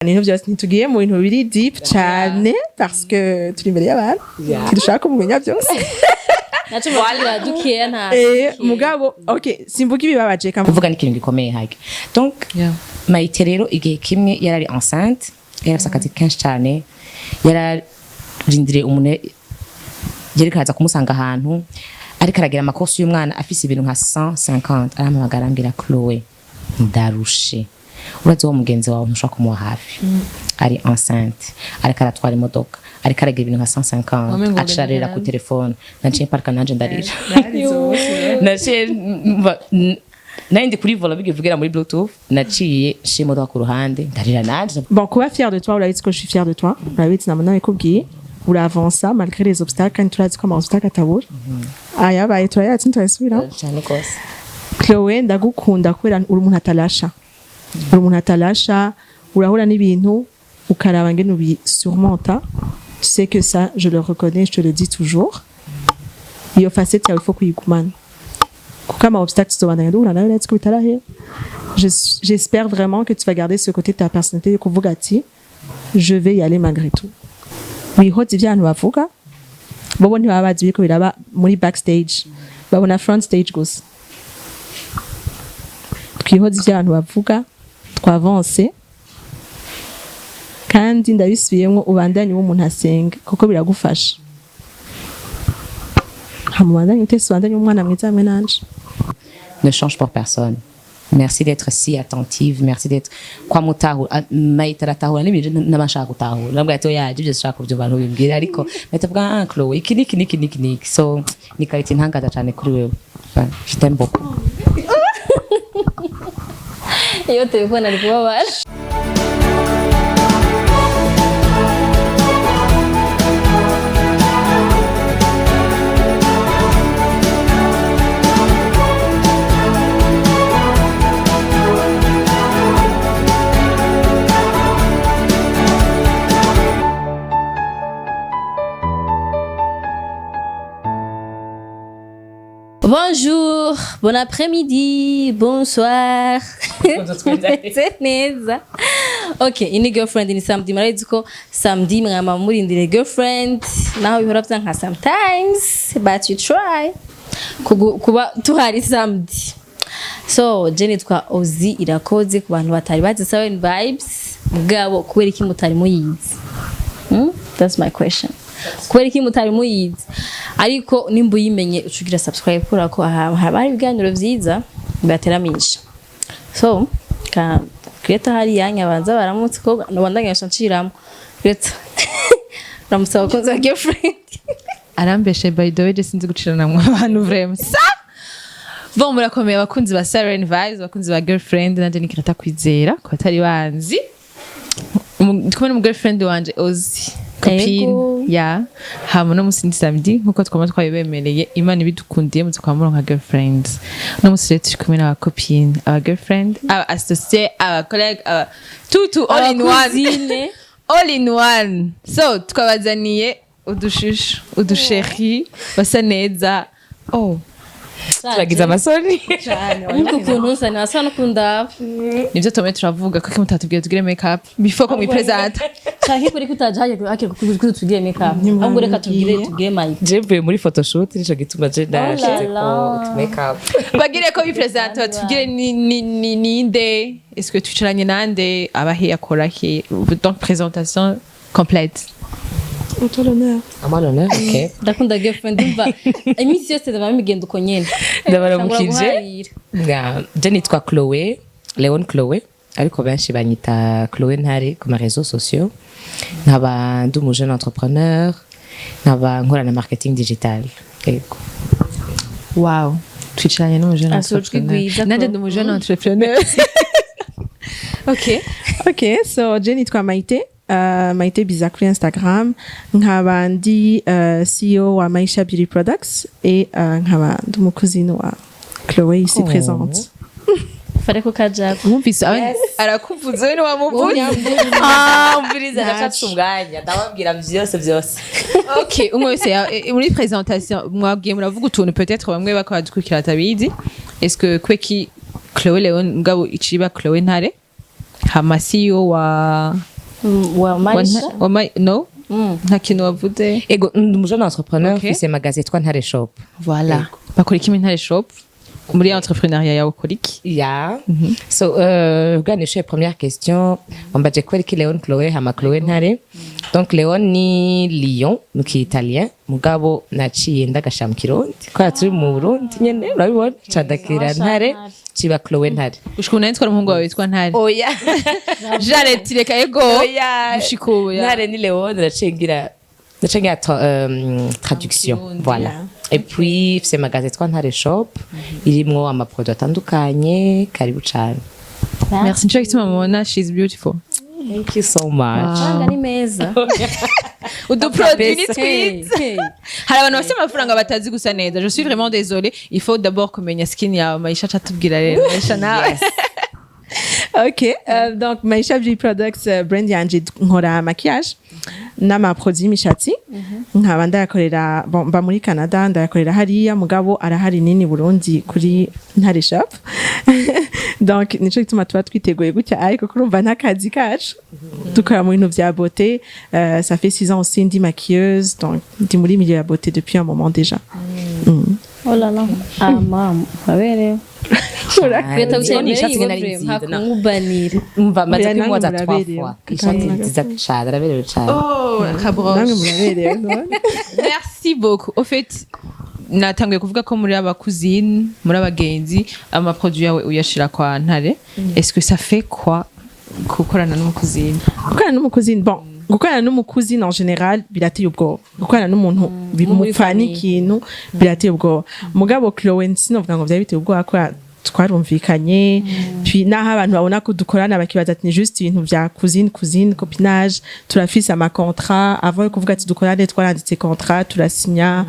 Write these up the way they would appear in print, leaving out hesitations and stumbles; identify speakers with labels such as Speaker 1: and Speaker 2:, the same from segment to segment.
Speaker 1: Ibintu byose ntitugiye mu bintu biri deep cyane parce que turi imbere y'abantu dushaka kumenya byose
Speaker 2: naco bagira dukiye nta
Speaker 1: mugabo okay simvuga ibibabaje
Speaker 3: kuvuga n'ikintu gikomeye hage donc Maite rero igihe kimwe yarari enceinte yarafise akazi kenshi cyane yararindiriye umuntu yerekaza kumusanga ahantu ariko aragira amakosi y'umwana afise ibintu nka 150 arampamagara ambwira Chloé ndarushe urazi wo mugenzi wawe ntushaka kumuha hafi ari enceinte ariko aratwara imodoka ariko aragira ibintu nka 150 acarira ku telefone naciye parka nanje ndarira naciye nandi kuri vola bivugira muri bluetooth naciye shimodoka ku ruhande ndarira nanje
Speaker 1: bon kuba fier de toi urabizi ko je suis fier de toi urabizi namana ikubwiye uravansa malgré les obstacles quand turazi ko ama obstacles atabura aya baye turayatsi turasubira
Speaker 3: cyane kose
Speaker 1: Chloé ndagukunda kubera uri umuntu atalasha uri umuntu atalasha urahura n'ibintu ukaraba ngene ubi surmonta c'est que ça je le reconnais je te le dis toujours iyo facette il faut kuyigumana kuko ama obstacles tuzobandanya duhura nayo let's kubitarahe j'espère vraiment que tu vas garder ce côté de ta personnalité kuvuga ati je vais y aller malgré tout wihoze ivyantu bavuga bobo ntibaba bazi biko biraba muri backstage babona front stage gusa twihoze ivyantu bavuga twavance kandi ndabisubiyemo ubandanye w'umuntu asenga kuko biragufasha hamubandanye utese ubandanye umwana mwiza hamwe nanje
Speaker 3: ne change pour personne. Merci d'être si attentive, merci d'être kwa mutahu Maite aratahura n'ibintu n'abashaka gutahura nabwo yato yaje byo shaka kubyo bantu bimbwira ariko natavuga Chloé iki so ni qualité ntangaza cyane kuri wewe je t'aime beaucoup
Speaker 2: iyo telefone ari kubabara Bonjour, bon après-midi, bonsoir. C'est neza. Ok, ini girlfriend ni samedi marazi ko samedi mwama murindire girlfriend naho bihora byanka sometimes but you try kuba tuhari samedi. So Jenny twa Ozi irakoze ku bantu batari bazi Seven Vibes mugabo kubera iki mutari muyizi. That's my question. Kubera iki mutari muyizi ariko nimba uyimenye ucugira subscribe kora ko haba ibiganiro vyiza bibateramisha so ka kweta hari yanya banza baramutse ko nabandanya nshanciramo kweta namusaba ko nza girlfriend
Speaker 4: arambeshe by the way je sinzi gucirana mu abantu vraiment bon murakomeye abakunzi ba Seven Vibes abakunzi ba girlfriend nanje nikirata kwizera ko atari banzi twabona mu girlfriend wanje Ozi copine ya hamwe no musi samedi nkuko twama twabibemereye Imana ibidukundiye mu twamuronka nka girlfriends no musi turi kumwe na copine aba girlfriend aba associé aba collègue aba tout all in one all in one so twabazaniye udushushu udusheri basa neza turagize amasoni
Speaker 2: cyane ariko kuntu usa nasa no kunda
Speaker 4: nivyo tome turavuga ko mutatubwiye tugire make up before ko mwipresenta
Speaker 2: cyane kuri kutajaje akiri kutugire make up ahubwo reka tugire mic
Speaker 3: jewe muri photoshoot nico gituma je ndashize ko make up
Speaker 4: bagire ko bipresenta tugire ni inde est-ce que tucaranye nande abahe akora he donc présentation complète
Speaker 1: Auto l'honneur.
Speaker 3: Amalona, ok.
Speaker 2: Ndakunda girlfriend umva imisi yose ndaba migenda uko nyene.
Speaker 3: Ndabaramukije. Je nitwa Chloé, Léon Chloé, ariko benshi banyita Chloé Ntare ku ma réseaux sociaux. Nkaba ndi umu jeune entrepreneur, nkaba nkora na marketing digital. Yego.
Speaker 4: Wow. Twicaranye n'umu jeune entrepreneur. Nande ndi umu jeune entrepreneur.
Speaker 1: Okay, so je nitwa Maite. Maite Biza kuri Instagram nkaba ndi CEO wa Maisha Beauty Products et nkaba ndi umukuzini wa Chloé ici présente.
Speaker 2: Fare ko kaja
Speaker 4: mwumvise arakuvuze we wamuvuze
Speaker 3: umviriza ndafata umwanya ndababwira byose
Speaker 4: okay umwe wese muri présentation mwagiye muravuga utuntu peut-être bamwe bakadukurikira tabizi est-ce que kweki Chloé Léon ngabo iciba Chloé Ntare hama CEO wa
Speaker 2: wa Maisha
Speaker 4: no nta kintu wavuze
Speaker 3: ego ndi umujene entrepreneur
Speaker 4: Okay.
Speaker 3: mfise magasin yitwa Ntare Shop.
Speaker 4: voilà bakora iki muri Ntare Shop muri entrepreneuriat yawe ukora iki
Speaker 3: Yeah. So, organische première question. On va dire quoi que Léon Chloé, hama Chloé Ntare. Donc Léon ni Lyon, muki italien. Mugabo naciye ndagasha mu Kirundi. Kwa turi mu Burundi nyene urabibona cadakira Ntare ciba Chloé Ntare.
Speaker 4: ushikuna nitwa umuhungu wawe witwa Ntare
Speaker 3: Oya.
Speaker 4: Janet reka ego
Speaker 3: Oya.
Speaker 4: mushikubu ya
Speaker 3: Ntare ni Léon nacengira traduction. Voilà. Et puis c'est magasin yitwa Ntare Shop. Irimwo amaproduit atandukanye. Karibu cane.
Speaker 4: merci nico gituma mubona she's beautiful
Speaker 3: Thank you so much.
Speaker 2: Anga ni meza
Speaker 4: uduproduit ni
Speaker 3: Kabisa.
Speaker 4: twiza hari abantu bafite amafaranga batazi gusa neza je suis vraiment désolée il faut d'abord kumenya skin yawe Maisha catubwira rero Maisha nawe
Speaker 1: Ok, donc Maisha Beauty Products brand yanje nkora maquillage n'amaproduit y'imishatsi nkaba ndayakorera bon, mba muri Canada ndayakorera hariya mugabo arahari nini Burundi kuri Ntare Shop donc nico gituma tuba twiteguye gutya ariko kurumva n'akazi kacu dukora mu bintu vya beauté ça fait 6 ans aussi ndi maquilleuse donc ndi muri milieu ya beauté depuis un moment déjà
Speaker 2: oh là là mam aberewe kweta
Speaker 3: Ni ishati
Speaker 2: utemeye
Speaker 3: nari nziza, no.
Speaker 2: hakungubanira
Speaker 3: Umva maze
Speaker 1: Oya,
Speaker 3: kumwoza
Speaker 1: namwe
Speaker 3: 3
Speaker 1: muraberewe.
Speaker 3: fois. Ishati nziza cyane araberewe cyane.
Speaker 4: oh
Speaker 1: namwe
Speaker 4: kabroche
Speaker 1: muraberewe none
Speaker 4: merci beaucoup au fait natanguye kuvuga ko muri abakuzine muri abagenzi amaproduit yawe uyashira kwa Ntare est-ce que ça fait quoi gukorana n'umukuzine
Speaker 1: gukorana n'umukuzini bon gukorana n'umukuzini en general birateye ubwoba gukorana n'umuntu bimupfana ikintu birateye ubwoba mugabo Chloé sinovuga ngo vyari biteye ubwoba ko twarumvikanye puis naho abantu babona ko dukorana bakibaza ati ni juste ibintu vya cousine copinage turafise ama contrat avant yo kuvuga ati dukorane twaranditse contrat turasinya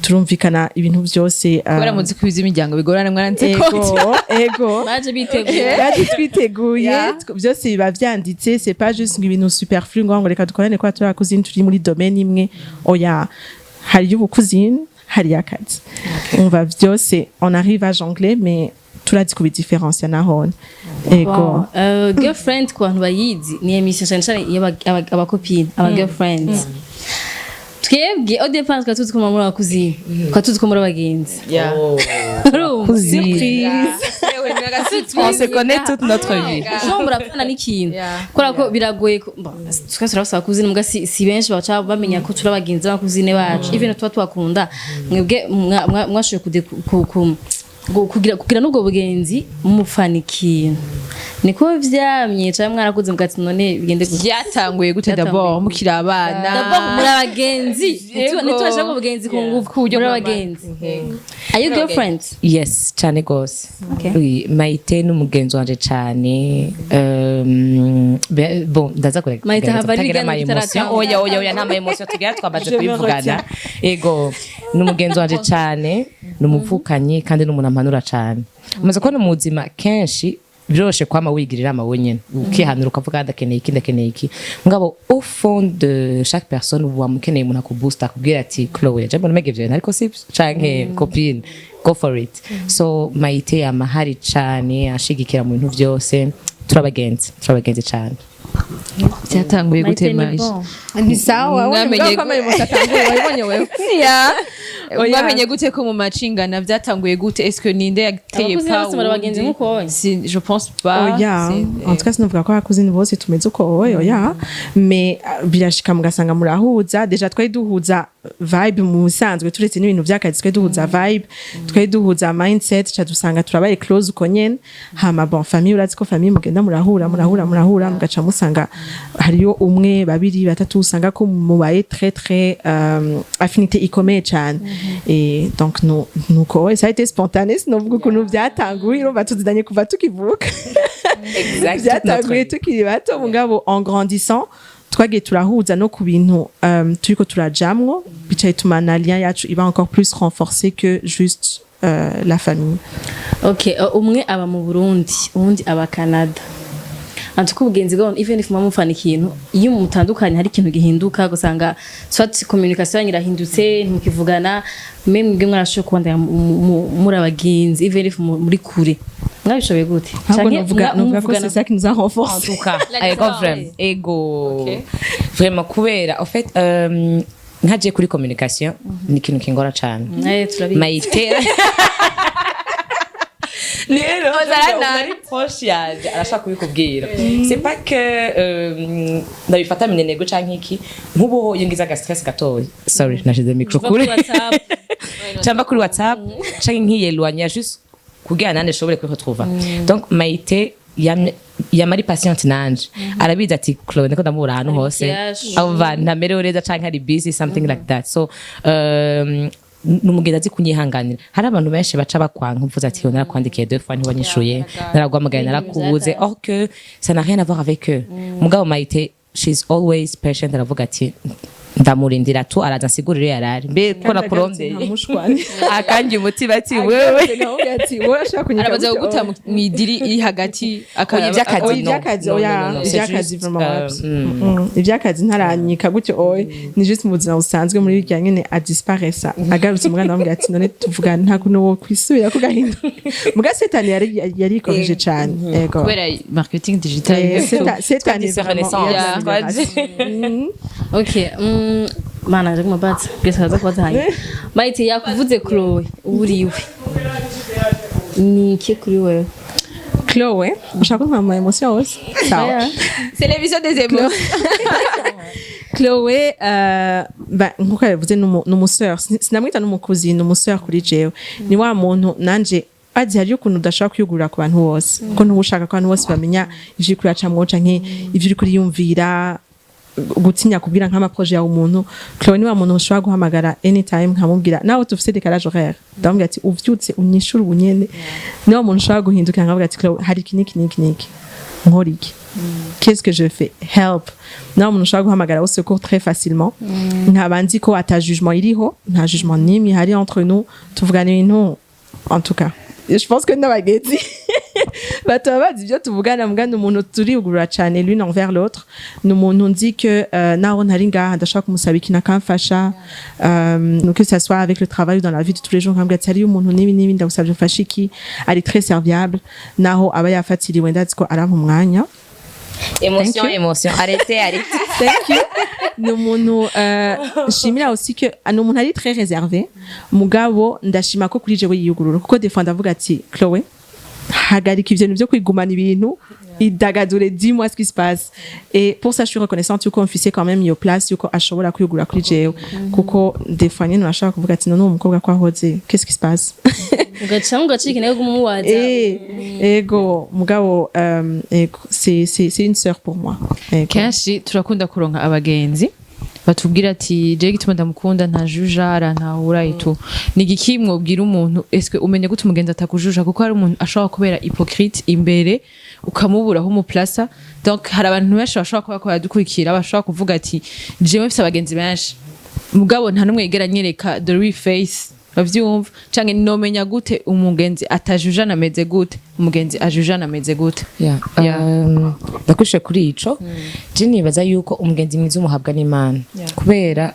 Speaker 1: turumvikana ibintu vyose
Speaker 4: kubera muzi ko ibiza imiryango bigorana mwaranditse
Speaker 1: ego
Speaker 2: baje biteguye
Speaker 1: baje twiteguye byose biba vyanditse c'est pas juste ngo ibintu superflu ngo reka dukorane kwa turi cousine turi muri domaine imwe oya hari y'ubukuzine hari y'akazi on va byose on arrive à jongler mais turazi kubidifferencia nahone ego
Speaker 2: girlfriend ku bantu bayizi ni emission cyane cyane y'abakopine aba girlfriends twebwe au départ twatuzi ko muri abakuzine twatuzi ko muri abagenzi
Speaker 3: On se connaît toute notre vie.
Speaker 2: ushobora murapfana n'ikintu kubera ko biragoye twese turabasaba kuzina muga si benshi baca bamenya ko turi abagenzi b'abakuzine bacu even tuba tubakunda mwebwe mwashoboye kugira n'ubwo bugenzi mupfana ikintu niko vyamye cyangwa mwarakuze mugati none bigende gute
Speaker 4: byatanguye gute d'abord mukiri abana
Speaker 2: d'abord muri abagenzi nitubasha mu bugenzi ku nguvu ku buryo muri abagenzi are you girlfriends
Speaker 3: Yes, cyane gose.
Speaker 2: Okay.
Speaker 3: Oui, Maite n'umugenzi wanje cyane. Bon, ndaza kureka.
Speaker 2: Maite hava ari
Speaker 3: Tagira
Speaker 2: igana
Speaker 3: ama
Speaker 2: kitaratanga.
Speaker 3: emotion. Oya nta ma emotion tugira twamaze
Speaker 1: Je me
Speaker 3: kubivugana. Ego, n'umugenzi wanje cyane, n'umuvukanye kandi n'umuntu ampanura cyane. Umaze kubona mu buzima kenshi biroshe kwama wigirira amawe nyene ukihanura ukavuga ndakeneye iki ngabo au fond de chaque personne wamukeneye umuntu akuboosta akubwira ati Chloé je mbona megevye ariko si canke copine go for it so Maite amahari cane ashigikira mu bintu byose turabagenzi cyane
Speaker 4: byatanguye gute Maisha
Speaker 1: ni sawa
Speaker 4: Mwamenye-
Speaker 1: kama imusatanguye wabonye wewe
Speaker 4: mwamenye gute ko mu macingana byatanguye gute est-ce que ninde yateye
Speaker 2: Abakuze bose bari abagenzi nk'uko wowe?
Speaker 4: je pense pas
Speaker 1: oya
Speaker 4: C'est-
Speaker 1: en tout cas sinovuga ko abakuzini bose tumeze uko wowe oya mais birashika mugasanga murahuza deja twari duhuza vibe mu busanzwe turetse n'ibintu vy'akazi twari duhuza vibe twari duhuza mindset ca dusanga turabaye close uko nyene hama bon famille urazi ko famille mugenda murahura mugaca musanga hariyo umwe babiri batatu usanga ko mubaye très affinité ikomeye cyane et donc nuko ça a été spontané sinovuga ukuntu byatanguye urumva tuzidanye kuva tukivuka byatanguye tukiri bato mugabo en grandissant twagiye turahuza no ku bintu turiko turajamwo bicaye tumana lien yacu iba encore plus renforcée que juste la famille.
Speaker 2: Okay, umwe aba mu Burundi uwundi aba Canada antuko ubugenzi bwabo even if mumufana ikintu iyo mutandukanye hari ikintu gihinduka gusanga soit communication irahindutse ntimukivugana même mbwe mwarashoka kwandaya muri abagenzi even if muri kure mwabishoboye gute
Speaker 1: ahubwo
Speaker 2: Canke
Speaker 1: novuga ko
Speaker 2: muvugana-
Speaker 1: c'est ça qui nous a
Speaker 3: En
Speaker 1: renforcé
Speaker 3: tout cas,
Speaker 2: Like
Speaker 3: ego
Speaker 2: ça,
Speaker 3: vraiment,
Speaker 2: ouais.
Speaker 3: ego.
Speaker 2: Ok.
Speaker 3: Vraiment kubera, en fait, nkaje kuri communication, ni ikintu kingora cane.
Speaker 2: turabizi
Speaker 3: Mayite. Rero, ari proche yaje, arashaka kubikubwira. C'est pas que ndabifata minenego canke iki, nkubo iyo ngize aga stress gatoya. Sorry, nashize micro
Speaker 2: Kuva kuri
Speaker 3: kure.
Speaker 2: WhatsApp
Speaker 3: Cyangwa kuri WhatsApp, canke nkiyelwanya juste kugira nande shobore kwiretrouva. Donc Mayite yamari patiente nanje arabizi ati Chloe ndiko ndamubura ahantu hose
Speaker 2: Yes.
Speaker 3: abo bantu ntamerewe neza canke ari busy something like that so numugenda azi kunyihanganira hari abantu benshi baca bakwanka mvuze ati narakwandikiye 2 fois ntiwanyishuye naragwamagaye narakubuze or que ça n'a rien à voir avec eux mugabo Mayite she's always patient aravuga ati ndamurindira tu araza nsigurire yarari mbe ko nakurondeye akanjye umutima ati wewe
Speaker 4: arabaza guta mwidiri iri hagati
Speaker 1: iby'akazi iby'akazi iby'akazi ntaranyika gutyo oye ni juste mu buzima busanzwe muri birya nyene adisparesa agarutse umwana wambwira ati none tuvugana nta kuntu wo kwisubira ku gahinda muga setani yari ikomeje cyane yego
Speaker 4: kubera marketing digital
Speaker 1: setani
Speaker 2: okay mana nje kumabatsa byesaza kwazanye Mayite yakuvuze Chloe uriwe ni iki kuri wewe
Speaker 1: Chloe ushaka kumpa emotion hose sawa
Speaker 4: c'est l'émission des émotions
Speaker 1: Chloe nkuko yavuze n'umuseur sinamwita n'umukuzi n'umuseur kuri jewe ni wa muntu nanje azi hari ukuntu udashaka kwiyugurura ku bantu bose kuko ntubushaka ko abantu bose bamenya ivyo kuri acamwo canke ivyo uri kuriyumvira gutinya kubwira nk'amaproje yawe umuntu Chloe ni wa muntu ushobora guhamagara anytime nkamubwira nawe tufise décalage horaire ndamubwira ati uvyutse unyishura ubunyene ni wa muntu ushobora guhinduka nkavuga ati Chloe hari iki nkora iki qu'est-ce que je fais help nawe umuntu ushobora guhamagara au secours très facilement nkabanzi ko ata jugement iriho nta jugement n'imwe hari entre nous tuvugana ibintu en tout cas je pense que n'abagenzi bataba bazi ibyo tuvugana mugana umuntu turiyugurura cyane l'une envers l'autre ni umuntu nzi que naho ntari ngaha ndashaka kumusaba ikintu akamfasha que ça soit avec le travail ou dans la vie de tous les jours nkambwira ati hariyo umuntu nibi ndagusabye ufashe iki ari très serviable naho aba yafatiriwe ndazi ko arampa umwanya
Speaker 3: Émotion, arrêtez.
Speaker 1: Thank you. Ni umuntu nshimira aussi que ni umuntu ari très réservé mugabo ndashima ko kuri jewe yiyugurura kuko des fois ndavuga ati Chloe hagarika ivyo byo kwigumana ibintu idagadure dis-moi ce qui se passe et pour ça je suis reconnaissante yuko mfise quand même iyo place yuko ashobora kwigurura kuri jewe kuko des fois nyine nashaka kuvuga ati none umukobwa ko ahoze qu'est-ce qui se passe
Speaker 2: ugacika nayo gumuwaza
Speaker 1: ego mugabo ego c'est une sœur pour moi
Speaker 4: kenshi turakunda kuronka abagenzi batubwira ati je gituma ndamukunda ntajuja arantahura itu nigiki mwobwira umuntu eske umenye gute umugenzi atakujuja kuko hari umuntu ashobora kubera hypocrite imbere ukamuburaho umuplasa donc hari abantu benshi bashobora kuba ko yadukurikira bashobora kuvuga ati jewe mfite abagenzi benshi mugabo nta numwe yigera nyereka the real face bavyumva canke nomenya gute umugenzi atajujana ameze gute umugenzi ajujana ameze gute
Speaker 3: ndakushe kuri ico je nibaza yuko umugenzi mwiza umuhabwa n'Imana kubera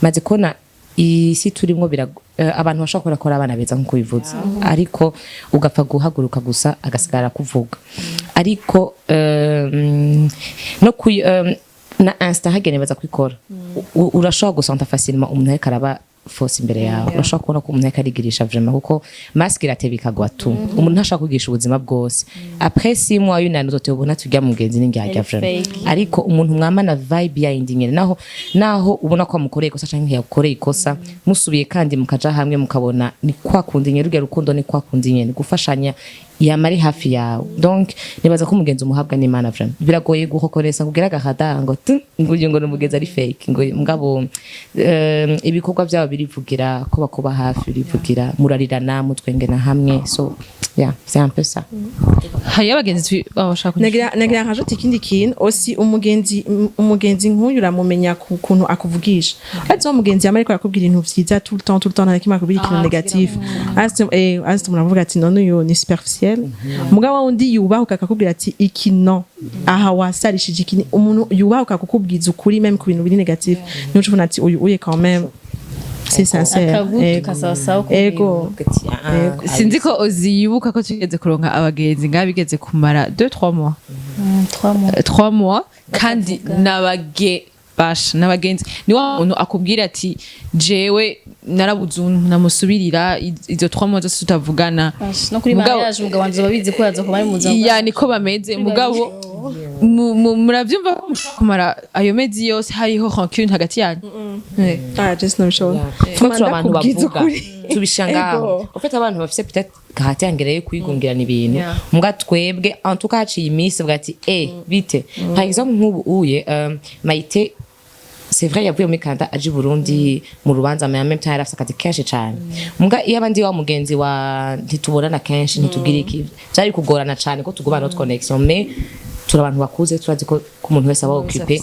Speaker 3: maze kona isi turimo abantu bashobora gukora abana beza nkuko bivuze ariko ugapfa guhaguruka gusa agasigara kuvuga ariko no na insta hagene baza kwikora urashobora gusanta facilement umuntu ariko araba force imbere yawe urashobora kubona ko umuntu yakarigirisha vraiment kuko mask iratebika gwatu umuntu ntashaka kugisha ubuzima bwose après 6 mois yunani uzotubona tujya mugenzi n'ingyajya vraiment ariko umuntu mwamana vibe ya indingene naho ubona ko amukoreye ikosa canke yakoreye ikosa musubiye kandi mukaja hamwe mukabona ni kwa kundi nyene rukundo ni kwa kundi nyene gufashanya yamari hafi yawe donc nibaza ko umugenzi umuhabwa n'Imana vraiment biragoye guhokoresa kugira gahada ngo ngo n'umugenzi ari fake ngo mugabo ibikorwa byabo birivugira ko bakuba hafi birivugira murarirana mutwengena hamwe so yeah c'est un peu ça
Speaker 4: hari abagenzi bashaka
Speaker 1: nagira rajouter ikindi kintu aussi umugenzi nk'uyu uramumenya kuntu akuvugisha ati umugenzi yamari ko yakubwira ibintu vyiza tout le temps nta kimwe akubwira ikintu negatif asti muravuga ati none uyu ni superficiel mugabo wundi yubahuka akakubwira ati iki no aha wasarishije iki umuntu yubahuka kukubwiza ukuri même ku bintu biri negatif nico ubona ati uyu uye quand même c'est sincère
Speaker 2: akagutu
Speaker 1: Ego.
Speaker 2: kasawasawa
Speaker 1: Ego.
Speaker 4: sinzi ko uzibuka ko tugeze kuronka abagenzi ngaho bigeze kumara 2-3 mois
Speaker 2: 3 mois
Speaker 4: 3 mois kandi n'abagenzi ni wa muntu akubwira ati jewe narabuze umuntu namusubirira izo 3 mois zose tutavugana
Speaker 2: no kuri
Speaker 4: Mugabo-
Speaker 2: mariage umugabo wanje babizi ko yaza kuba ari mu buzima
Speaker 4: ya niko bameze mugabo muravyumva ko mushobora kumara ayo mezi yose hariho rancune hagati yanyu
Speaker 1: just nabishobora
Speaker 3: twe turi abantu
Speaker 1: ndakubwiza
Speaker 3: bavuga
Speaker 1: ukuri.
Speaker 3: tubisha ngaho ufite abantu bafite peut-être gahati yangereye kwigungirana ibintu mbwa twebwe en tout cas haciye iminsi bavuga ati bite par exemple nk'ubu uye Maite c'est vrai yavuye muri Canada aje i Burundi mu rubanza mais en même temps yarafise akazi kenshi cyane mbwa iyo abandi wa mugenzi wa ntitubonana kenshi ntitugira iki byari kugorana cyane ko tugubana notre connexion mais turi abantu bakuze turazi ko umuntu wese aba occupé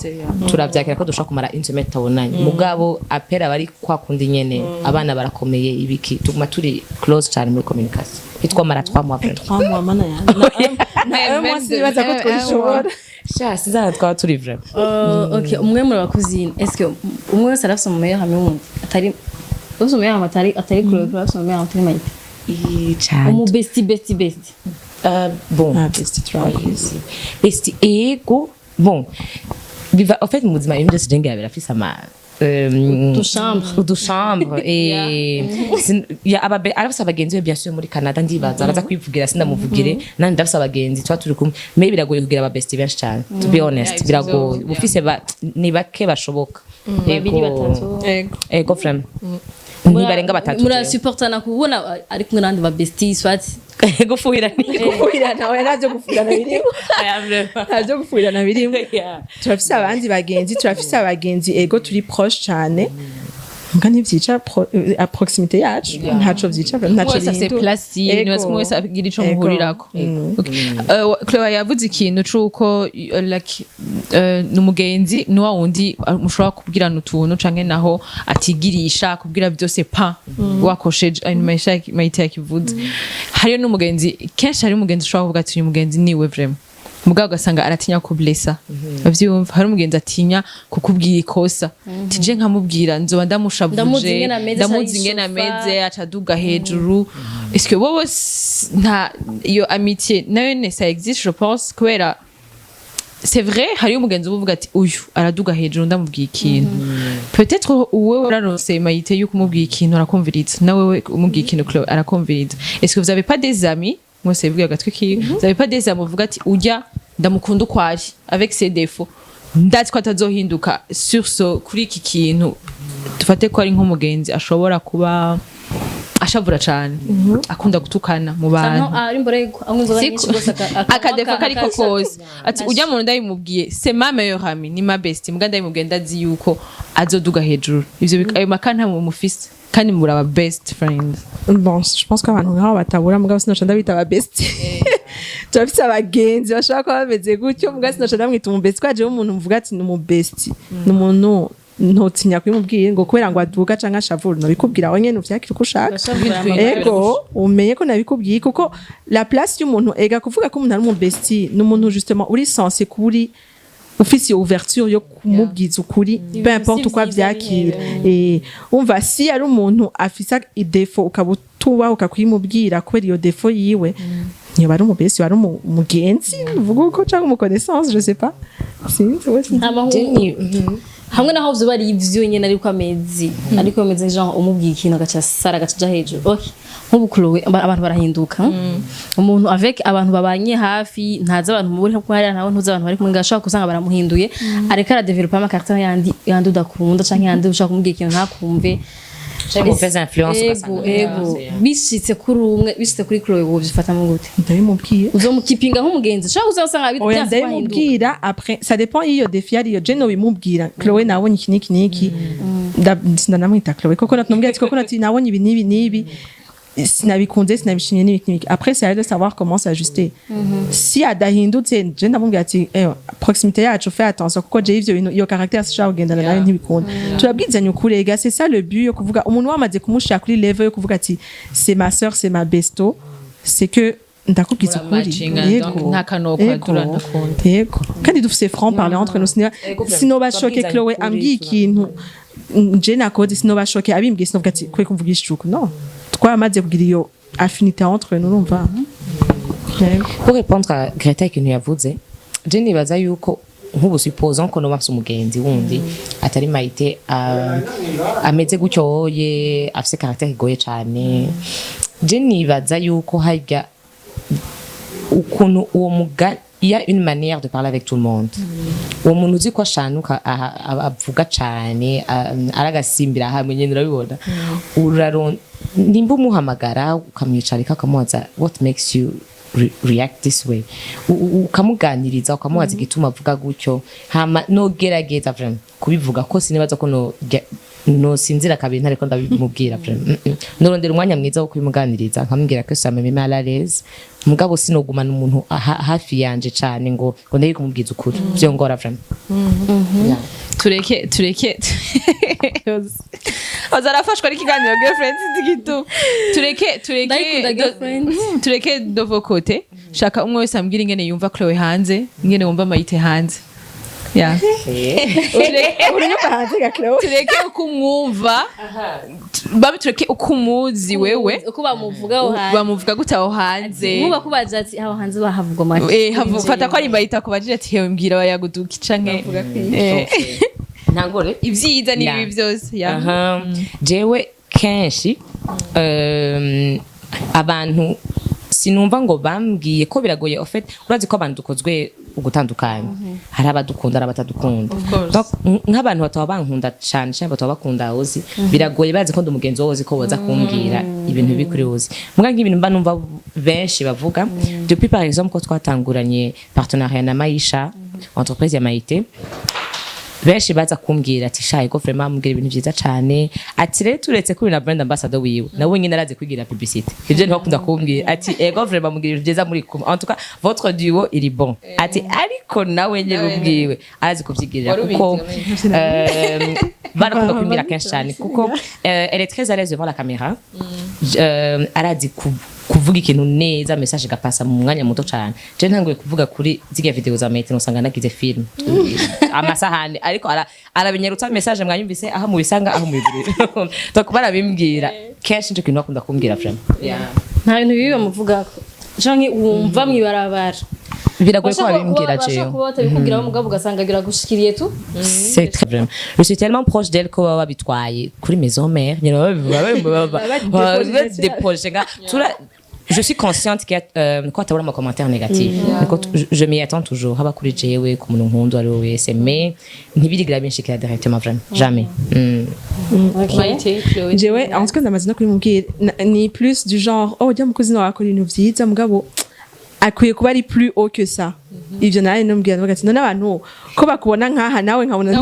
Speaker 3: turavyakira ko dushaka kumara une semaine tabonanye mugabo apera bari kwa kundi nyene abana barakomeye ibiki tuguma turi close cyane muri communication itwamara 3 mois après
Speaker 1: 3 mois mana yanjye na moi sinibaza ko twishobora
Speaker 3: sha sizana twaba turi vrai
Speaker 2: okay umwe muri bakuzine est-ce que umwe wese arafise mu meilleur ami wundi atari ufise mu meilleur ami atari kure afise mu meilleur ami atari Maite
Speaker 3: cyane
Speaker 2: umu bestie
Speaker 3: bon besti ego bon biva en fait muzima ibintu byose jenga birafise ama uduchambre arafise abagenzi be bien sûr muri Canada ndibaza araza kwivugira sindamuvugire nandi ndafise abagenzi twa turi kumwe mais biragoye kugira aba bestie benshi cyane to be honest biragoye ufise ni bake bashoboka
Speaker 2: babiri batatu
Speaker 3: ego frame ntibarenga batatu
Speaker 2: murasupportana kubona ari kumwe n'abandi ba bestie swat
Speaker 3: gufuhirana
Speaker 1: nawe navyo gufurana birimo navyo gufurana birimo turafise abandi bagenzi turafise abagenzi ego turi proche cyane mbwa ntibyica à proximité yacu ntaco vyica ntaco
Speaker 4: wese afise place yiwe nibaza ko wese agira ico muhurirako Chloe yavuze ikintu c'uko n'umugenzi ni wa wundi mushobora kubwirana utuntu canke naho atigirisha kubwira byose pa wakosheje Maite yakivuze hariyo n'umugenzi kenshi hari umugenzi ushobora kuvuga ati uyu mugenzi niwe vraiment mugabo ugasanga aratinya kublesa bavyumva hari umugenzi atinya kukubwira ikosa tije nkamubwira nzoba ndamushavuje ndamuzi ingene ameze acaduga hejuru est-ce que wowe nta iyo amitié nayo ne ça existe je pense kubera c'est vrai hari umugenzi uvuga ati uyu araduga hejuru ndamubwiye ikintu peut-être uwe wararonse Maite yuko umubwiye ikintu arakumviriza nawe umubwiye ikintu Chloe arakumviriza est-ce que vous avez pas des amis moi c'est vrai agatwe ki vous avez pas des amis uvuga ati ujya ndamukunda uko ari avec ses défauts ndati ko atazohinduka sur so kuri iki kintu dufate ko ari nk'umugenzi ashobora kuba ashavura cyane akunda gutukana mu bantu
Speaker 2: ari mbore amwe nyinshi gose
Speaker 4: akadefa kariko kose ati ujya mu ndayimubwiye c'est ma meilleure amie ni ma bestie mbwa ndayimubwiye ndazi yuko azoduga hejuru ivyo ayo makanta mu mufise kandi muri aba best friends
Speaker 1: bon je pense ko abantu nk'abo batabura mugabo sinoca ndabita aba bestie turafise abagenzi bashobora kuba bameze gutyo mugabo sinoca ndamwita umubestie kwaje umuntu mvuga ati ni umubestie ni umuntu ntotinya kubimubwiye ngo kubera ngo aduga canke ashavura no bikubwira aho nyene uvyakira uko ushaka ego umenye ko nabikubwiye kuko la place y'umuntu ega kuvuga ko umuntu ari umubestie ni umuntu justement uri censé kuri ufise ouverture yo kumubwiza ukuri peu importe uko avyakira umva si ari umuntu afise idefo ukabutuba ukakuyimubwira kubera iyo defo yiwe niba ari umubesi wari umugenzi uvuga uko cyangwa umuconnaissance je sais pas sinzi wese
Speaker 2: hamwe naho vyo bari ivyo nyene ariko amezi ariko amezi genre umubwiye ikintu agaca sara agaca hejuru okay nk'ubu Chloe abantu barahinduka umuntu avec abantu babanye hafi ntaza abantu muri ko hari naho ntuza abantu bari kumwe ngashaka kusanga baramuhinduye areka ara developer ama caractère yandi udakunda canke yandi ushaka kumubwira ikintu ntakumve
Speaker 3: mauvaise influence
Speaker 2: ego bishitse kuri umwe bishitse kuri Chloe wo bifata mu gute
Speaker 1: ndabimubwiye
Speaker 2: uzomukipinga nk'umugenzi ushaka uzasanga
Speaker 1: byanze ndabimubwira après ça dépend iyo defi ari yo Jeno bimubwira Chloe nabonye iki niki ndanamwita Chloe koko natumubwira ati koko nati nabonye ibi nibi sinabikunze sinabishimye n'ibiki après c'est à de savoir comment s'ajuster si adahindutse je ndamubwira ati proximité yacu fais attention kuko je ivyo bintu iyo caractère sha ugendana nayo ntibikunda turabwizanya ukurega c'est ça le but yo kuvuga umuntu wamaze kumushaka kuri level yo kuvuga ati c'est ma sœur c'est ma besto c'est que ndakubwiza ukuri
Speaker 4: Muramatchinga, donc nta kanokwa dura ndakunda.
Speaker 1: yego kandi dufise franc parler entre nous sinobashoke Chloé ambwiye ikintu je nakoze sinobashoke abimbwiye sinovuga ati kwe kumvugisha icuku non twamaze kugira iyo affinité entre nous urumva. Yego.
Speaker 3: Pour répondre à Greta ikintu yavuze je nibaza yuko nk'ubu supposons ko noba umugenzi wundi atari Maite ameze gutyo ye afise caractère igoye cyane je nibaza yuko hajya ukuntu uwo muga il y a une manière de parler avec tout le monde uwo muntu uzi ko ashanuka avuga cyane aragasimbira hamwe nyine urabibona uraron nimba umuhamagara ukamwicarika ukamubaza what makes you react this way ukamuganiriza ukamubaza igituma avuga gutyo hama no gerageza vraiment kubivuga ko sinibaza ko no sinzira kabiri ariko ndabimubwira vraiment norondera umwanya mwiza wo kubimuganiriza nkamubwira ko sama meme à l'aise mugabo sinogumana umuntu hafi yanje cyane ngo ndari kumubwiza ukuri byo ngora vraiment
Speaker 4: tureke ozarafashwa n'ikiganiro girlfriends digitu tureke dovo kote shaka umwe wese ambwira ingene yumva Chloé hanze ingene wumva Maite hanze ya
Speaker 1: Urunyuka hanze ga Chloé
Speaker 4: tureke ukumwumva babi tureke ukumuzi wewe
Speaker 2: uko bamuvugaho hanze
Speaker 4: bamuvuga gutaho hanze
Speaker 2: nkuba kubaza ati aho hanze bahavugwa make
Speaker 4: havufata ko ari Maite akubajije ati hewe mbwira bayaguduka canke
Speaker 3: ntangore
Speaker 4: ivyiza n'ibi byose ya
Speaker 3: jewe kenshi abantu sinumva ngo bambwiye ko biragoye en fait urazi ko abantu dukozwe ugutandukanye hari abadukunda hari abatadukunda nk'abantu bataba bankunda cyane cyane bataba bakunda ozi biragoye bazi ko ndumugenzi wozi ko boza kumbwira ibintu bikuri ozi muga nk'ibintu mba numva benshi bavuga depuis par exemple ko twatanguranye partenariat na Maisha entreprise ya Maite benshi baza kumbwira ati shaye ko vraiment mubwira ibintu byiza cyane ati rero turetse kuri na brand ambassador wiwe nawe nyine araze kwigira publicité ibyo niko kunda kumbwira ati ego vraiment mubwira ibintu byiza muri kumwe en tout cas votre duo il est bon ati ariko nawe nyine ubwiwe arazi kubyigirira kuko barakunda kumbwira kenshi cyane kuko elle est très à l'aise devant la caméra arazi kuvuga ikintu neza message gapasa mu mwanya muto cyane je ntanguye kuvuga kuri ziga video za Maite nosanga nagize film amasahani ariko arabinyerutsa message mwanyumvise aho mu bisanga aho mu bibiri to kubara bimbwira kenshi nje kintu akunda kumbwira vraiment
Speaker 2: nta bintu bibi bamuvuga canke wumva mwibarabara
Speaker 3: biragoye ko babimbwira jeyo
Speaker 2: kuba batabikubwira umugabo ugasanga biragushikiriye tu
Speaker 3: c'est très vraiment je suis tellement proche d'elle ko baba bitwaye kuri maison mère nyine baba déposer je suis consciente qu'il y a quand tu as un commentaire négatif je m'y attends toujours haba kuri jewe ku muntu nkunda ari wese mais ntibirigira binshikira directement vraiment jamais
Speaker 4: Maite Chloé
Speaker 1: jewe en tout cas ndamaze no kurimubwira ni plus du genre oh jya mukozi nawe akora ibintu byiza mugabo akwiye kuba ari plus haut que ça ivyo nawe nombwira ndavuga ati none abantu ko bakubona nkaha nawe nkabona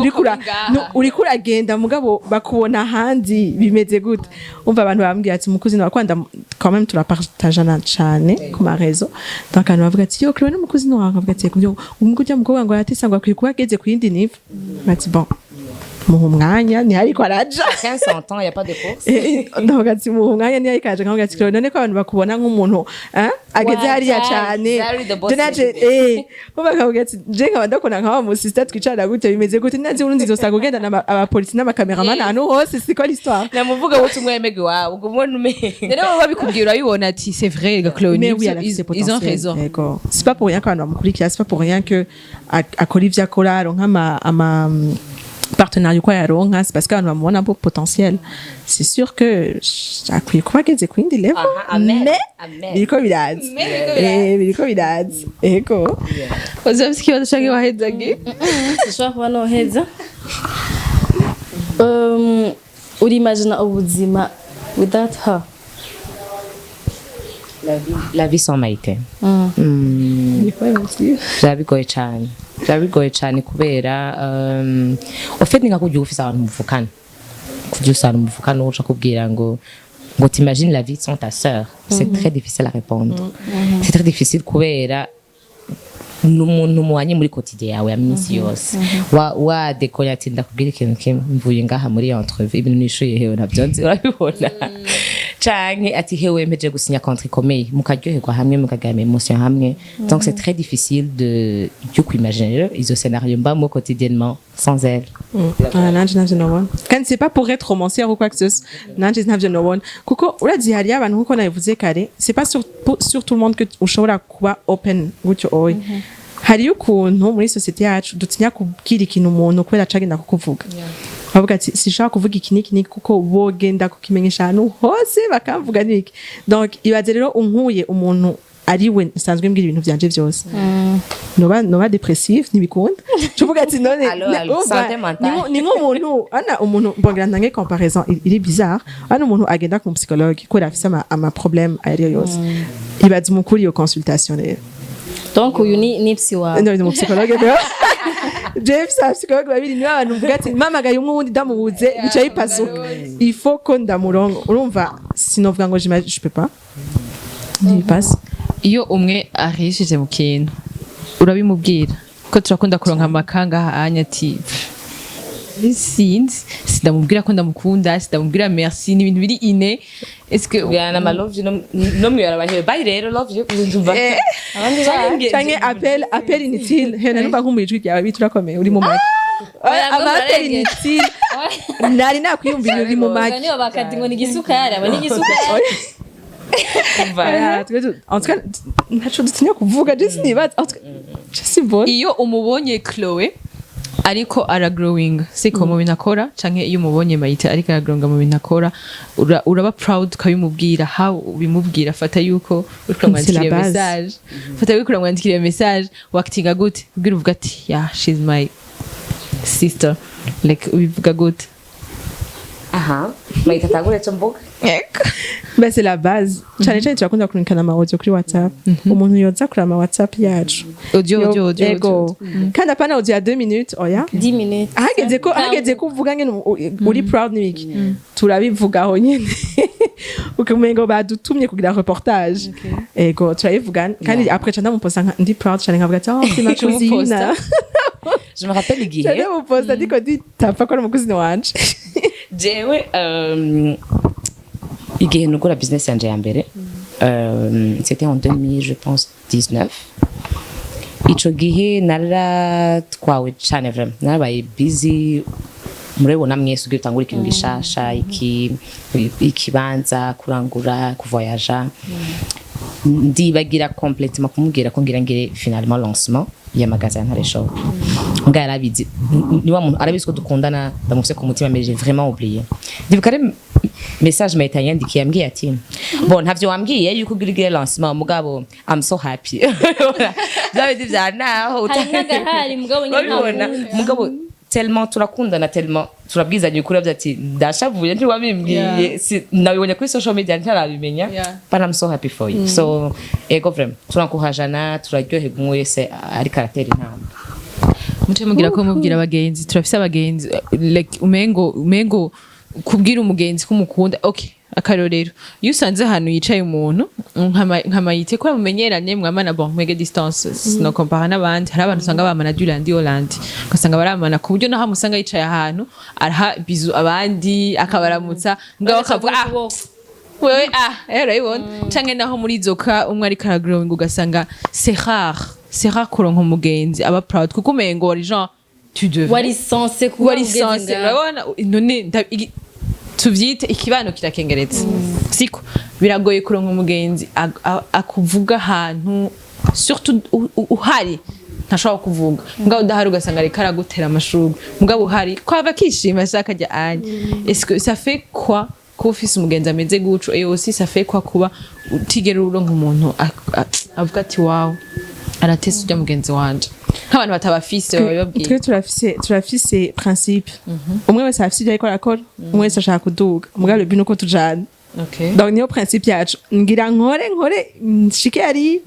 Speaker 1: uri kuragenda mugabo bakubona handi bimeze gute umva abantu bambwira ati umukozi nawe kwanda quand même turapartageana cyane ku ma réseau donc abantu bavuga ati yo Chloé n'umukozi nawe nkavuga ati kubyo umugujya mukobwa ngo yatisa ngo akwiye kuba ageze ku yindi niveau bati bon mu mwanya ni ariko araja
Speaker 3: 15 ans il y a pas de course
Speaker 1: ndavuga ati mu mwanya ni ariko araja nkavuga ati Chloé none ko abantu bakubona nk'umuntu ageze hariya cyane je bakavuga ati je nkaba ndakona nkaho mu sister twicara gute bimeze gute nazi urundi zosanga ugenda abapolisi n'amakameraman ahantu hose siko l'histoire
Speaker 3: namuvuga ngo tumwemege wawe ubwo ubona umenye
Speaker 4: rero babikubwira ubibona ati c'est vrai Chloé
Speaker 1: ils ont raison d'accord c'est pas pour rien qu'on bamukurikira c'est pas pour rien que akora ivyo akora aronka ama partenariat quoi yaronka c'est parce qu'on va voir un beau potentiel c'est sûr que akwiye kuba ageze ku yindi level mais biriko birazi ego
Speaker 4: uzabisi kibazo canke wahezagi
Speaker 2: sishobora kuba noheza urimagina ubuzima without her
Speaker 3: la vie sans Maite birabigoye cyane kubera ufite nka kugiye ufise abantu muvukana kugiye usana muvukana uca kubwira ngo t'imagines la vie sans ta sœur c'est très difficile à répondre c'est très difficile kubera n'umuntu muwanye muri quotidien yawe ya minsi yose wa dekoya ati ndakubwira ikintu kimvuye ngaha muri entrevue ibintu nishuye hewe nabyo nzi urabibona canke ati hewe mpeje gusinya contre ikomeye mukaryoherwa hamwe mukagira emotion hamwe donc c'est très difficile de kwimaginer izo scénario mbamo quotidiennement sans elle.
Speaker 1: Nanje navyo nobona kandi c'est pas pour être romancière ou quoi que ce soit nanje navyo nobona kuko urazi hari abantu nkuko nabivuze kare c'est pas sur tout le monde que ushobora kuba open gutyo oya hari ukuntu muri société yacu dutinya kubwira ikintu umuntu kubera cagenda kukuvuga bavuga ati sishaka kuvuga iki niki kuko bogenda kukimenyesha ahantu hose bakamvuga niki donc ibaze rero unkuye umuntu ariwe nsanzwe mbwira ibintu byanje byose noba depressive ntibikunda tuvuga ati none ni nk'umuntu ana umuntu mbongira ntange comparaison il est bizarre ana umuntu agenda ku psychologue ko afise ama problème ariyo yose ibaze umukuri yo consultation rero
Speaker 2: donc uyu ni psy wa
Speaker 1: no ni psychologue rero James a psychologue babiri ni abantu mvuga ati mama gaye umwe wundi damubuze bicaye pasuka il faut ko ndamurongo urumva sinovuga ngo je peux pas ni passe
Speaker 4: iyo umwe arishije mu kintu urabimubwira ko turakunda kuronka amakanga hanya ati sinzi sidamubwira ko ndamukunda sidamubwira merci ni ibintu biri ine est-ce que
Speaker 3: yana ma love you no mwira abanye bye rero love you uzumva
Speaker 2: abandi
Speaker 1: canke appel inutile hena numva nk'umwijwi ryawe biturakomeye uri mu maki appel inutile nari nakwiyumvira uri mu maki
Speaker 2: niyo bakati ngo ni gisukari aba ni gisukari
Speaker 1: en tout cas ntaco dutinya kuvuga je sinibaza en tout cas je suis bonne
Speaker 4: iyo umubonye Chloé ariko aragrowing siko mu bintu akora canke iyo umubonye Mayite ariko aragrowinga mu bintu akora uraba proud ukabimubwira how ubimubwira fata yuko ukamwandikira message fata yuko ukamwandikira message waktinga gute ubwira uvuga ati yeah she's my sister like ubivuga gute
Speaker 3: Mayite atagure cyo mvuga
Speaker 1: bah c'est la base cyane cyane turakunda kunikana ama audio kuri WhatsApp umuntu yoza kuri ama WhatsApp yacu
Speaker 4: audio
Speaker 1: kandi apana audio ya 2 minutes oya
Speaker 2: 10 minutes
Speaker 1: hageze ko uvuga ngene uri proud n'ibiki turabivugaho nyene ukumengo badutumye kugira reportage ego turabivuga kandi après cyane muposa ndi proud cyane nkavuga ati oh c'est ma cousine
Speaker 3: je me rappelle igihe
Speaker 1: cyane muposa diko dit tapfa ko ari umukuzine wanje
Speaker 3: jewe igihe nugura business yanje ya mbere c'était en 2000 je pense 19 ico gihe naratwawe cyane vraiment narabaye busy murabona mwese ugiye utangura ikintu gishasha ikibanza kurangura kuvoyager ndibagira complètement kumubwira ko ngira ngire finalement lancement ya magasin Ntare Shop ngara bizi ni wa muntu arabizi ko dukundana ndamufise ku mutima mais j'ai vraiment oublié ndibuka message Mayite yandikiye ambwiye ati bon ntavyo wambwiye yuko ugirigire lancement mugabo I'm so happy David vyanaho
Speaker 2: hari mugabo nyine
Speaker 3: mugabo tellement turakundana tellement turabwizanye ukuri ati ndashavuye ntiwabimbwiye nabibonye kuri social media ntarabimenya but I'm so happy for you so ego vraiment turankuhajana turaryoherwa umwe wese ari karateri ntamba
Speaker 4: muce mugira ko mubwira abagenzi turafise abagenzi like umengo kubwira umugenzi kumukunda okay akarorero iyo usanze ahantu yicaye umuntu nka Mayite ko mumenyeranye mwamana bon mege distance no compare n'abandi hari abantu usanga bamana Durand Holland ugasanga baramana ku buryo naho musanga yicaye ahantu araha bizu abandi akabaramutsa ngabo akavuga wewe urabibona canke naho muri zoka umwe ari karagrowing ugasanga c'est rare kuronka umugenzi aba proud kuko umengo wari genre tu devais
Speaker 2: wari censé kuba
Speaker 4: censé urabona none tuvyite ikibano kirakengeretse siko biragoye kuronka umugenzi akuvuga ahantu surtout uhari ntashobora kuvuga mugabo udahari ugasanga ariko aragutera amashurwe mugabo uhari kwava kishima shaka ajya anye est-ce que ça fait quoi ko ufise umugenzi ameze guco et aussi ça fait quoi kuba utigera uronka umuntu avuga ati wow aratese ujya mugenzi wanje nk'abantu batabafise bababwiye
Speaker 1: turafise principe umwe wese afise ibyo ariko arakora umwe wese ashaka kuduga mugabo bino ko tujana donc niyo principe yacu ngira nkore nshike ari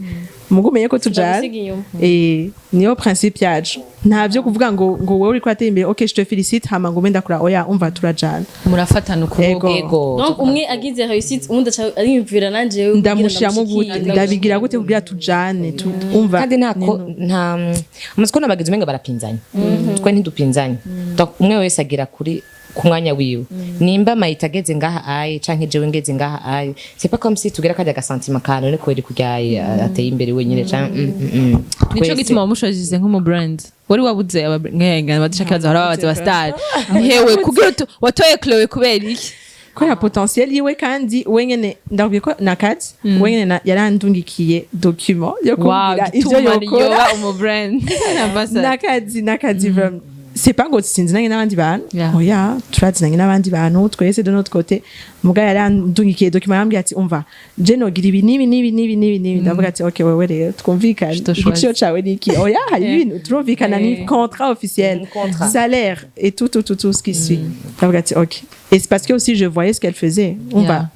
Speaker 1: mugumenye ko tujana niyo principe yacu ntavyo kuvuga ngo wowe uri kwateye imbere okay je te félicite hama ngo menda kura oya umva turajana
Speaker 4: murafatana
Speaker 3: ukuboko
Speaker 2: donc umwe agize réussite undi ariyumvira nanje
Speaker 1: ndamushiramo gute ndabigira gute kugira tujane umva
Speaker 3: kandi nta amaziko nabagize umenga barapinzanya twe ntidupinzanya donc umwe wese agira kuri ku mwanya wiwe nimba mayita ageze ngaha aye canke jewe ngeze ngaha aye c'est pas comme si tugira kajya gasantima kantu ne kweri kuryaye ateye imbere wenyine canke
Speaker 4: nico gituma wamushojize nk'umu brand wari wabuze abagenga badashaka bazahora babaze ba star ntewe kugira watoye Chloe kubera iki
Speaker 1: ko ya potentiel yiwe kandi wenyene ndabwiye ko nakati wenyene yarandungikiye document yo kugira ivyo yokora
Speaker 4: umu brand
Speaker 1: nakadi vraiment c'est pas ngo sinzinanye n'abandi bantu
Speaker 4: Yeah.
Speaker 1: oya turazinanye n'abandi bantu twese de notre côté muga yarandungikiye document yambwiye ati umva je nogira ibi nibi ndavuga ati okay wewe rero twumvikane igiciro cawe niki oya hari ibintu turumvikana ni contrat officiel salaire et tout ce qui suit ndavuga ati okay et c'est parce que aussi je voyais ce qu'elle faisait umva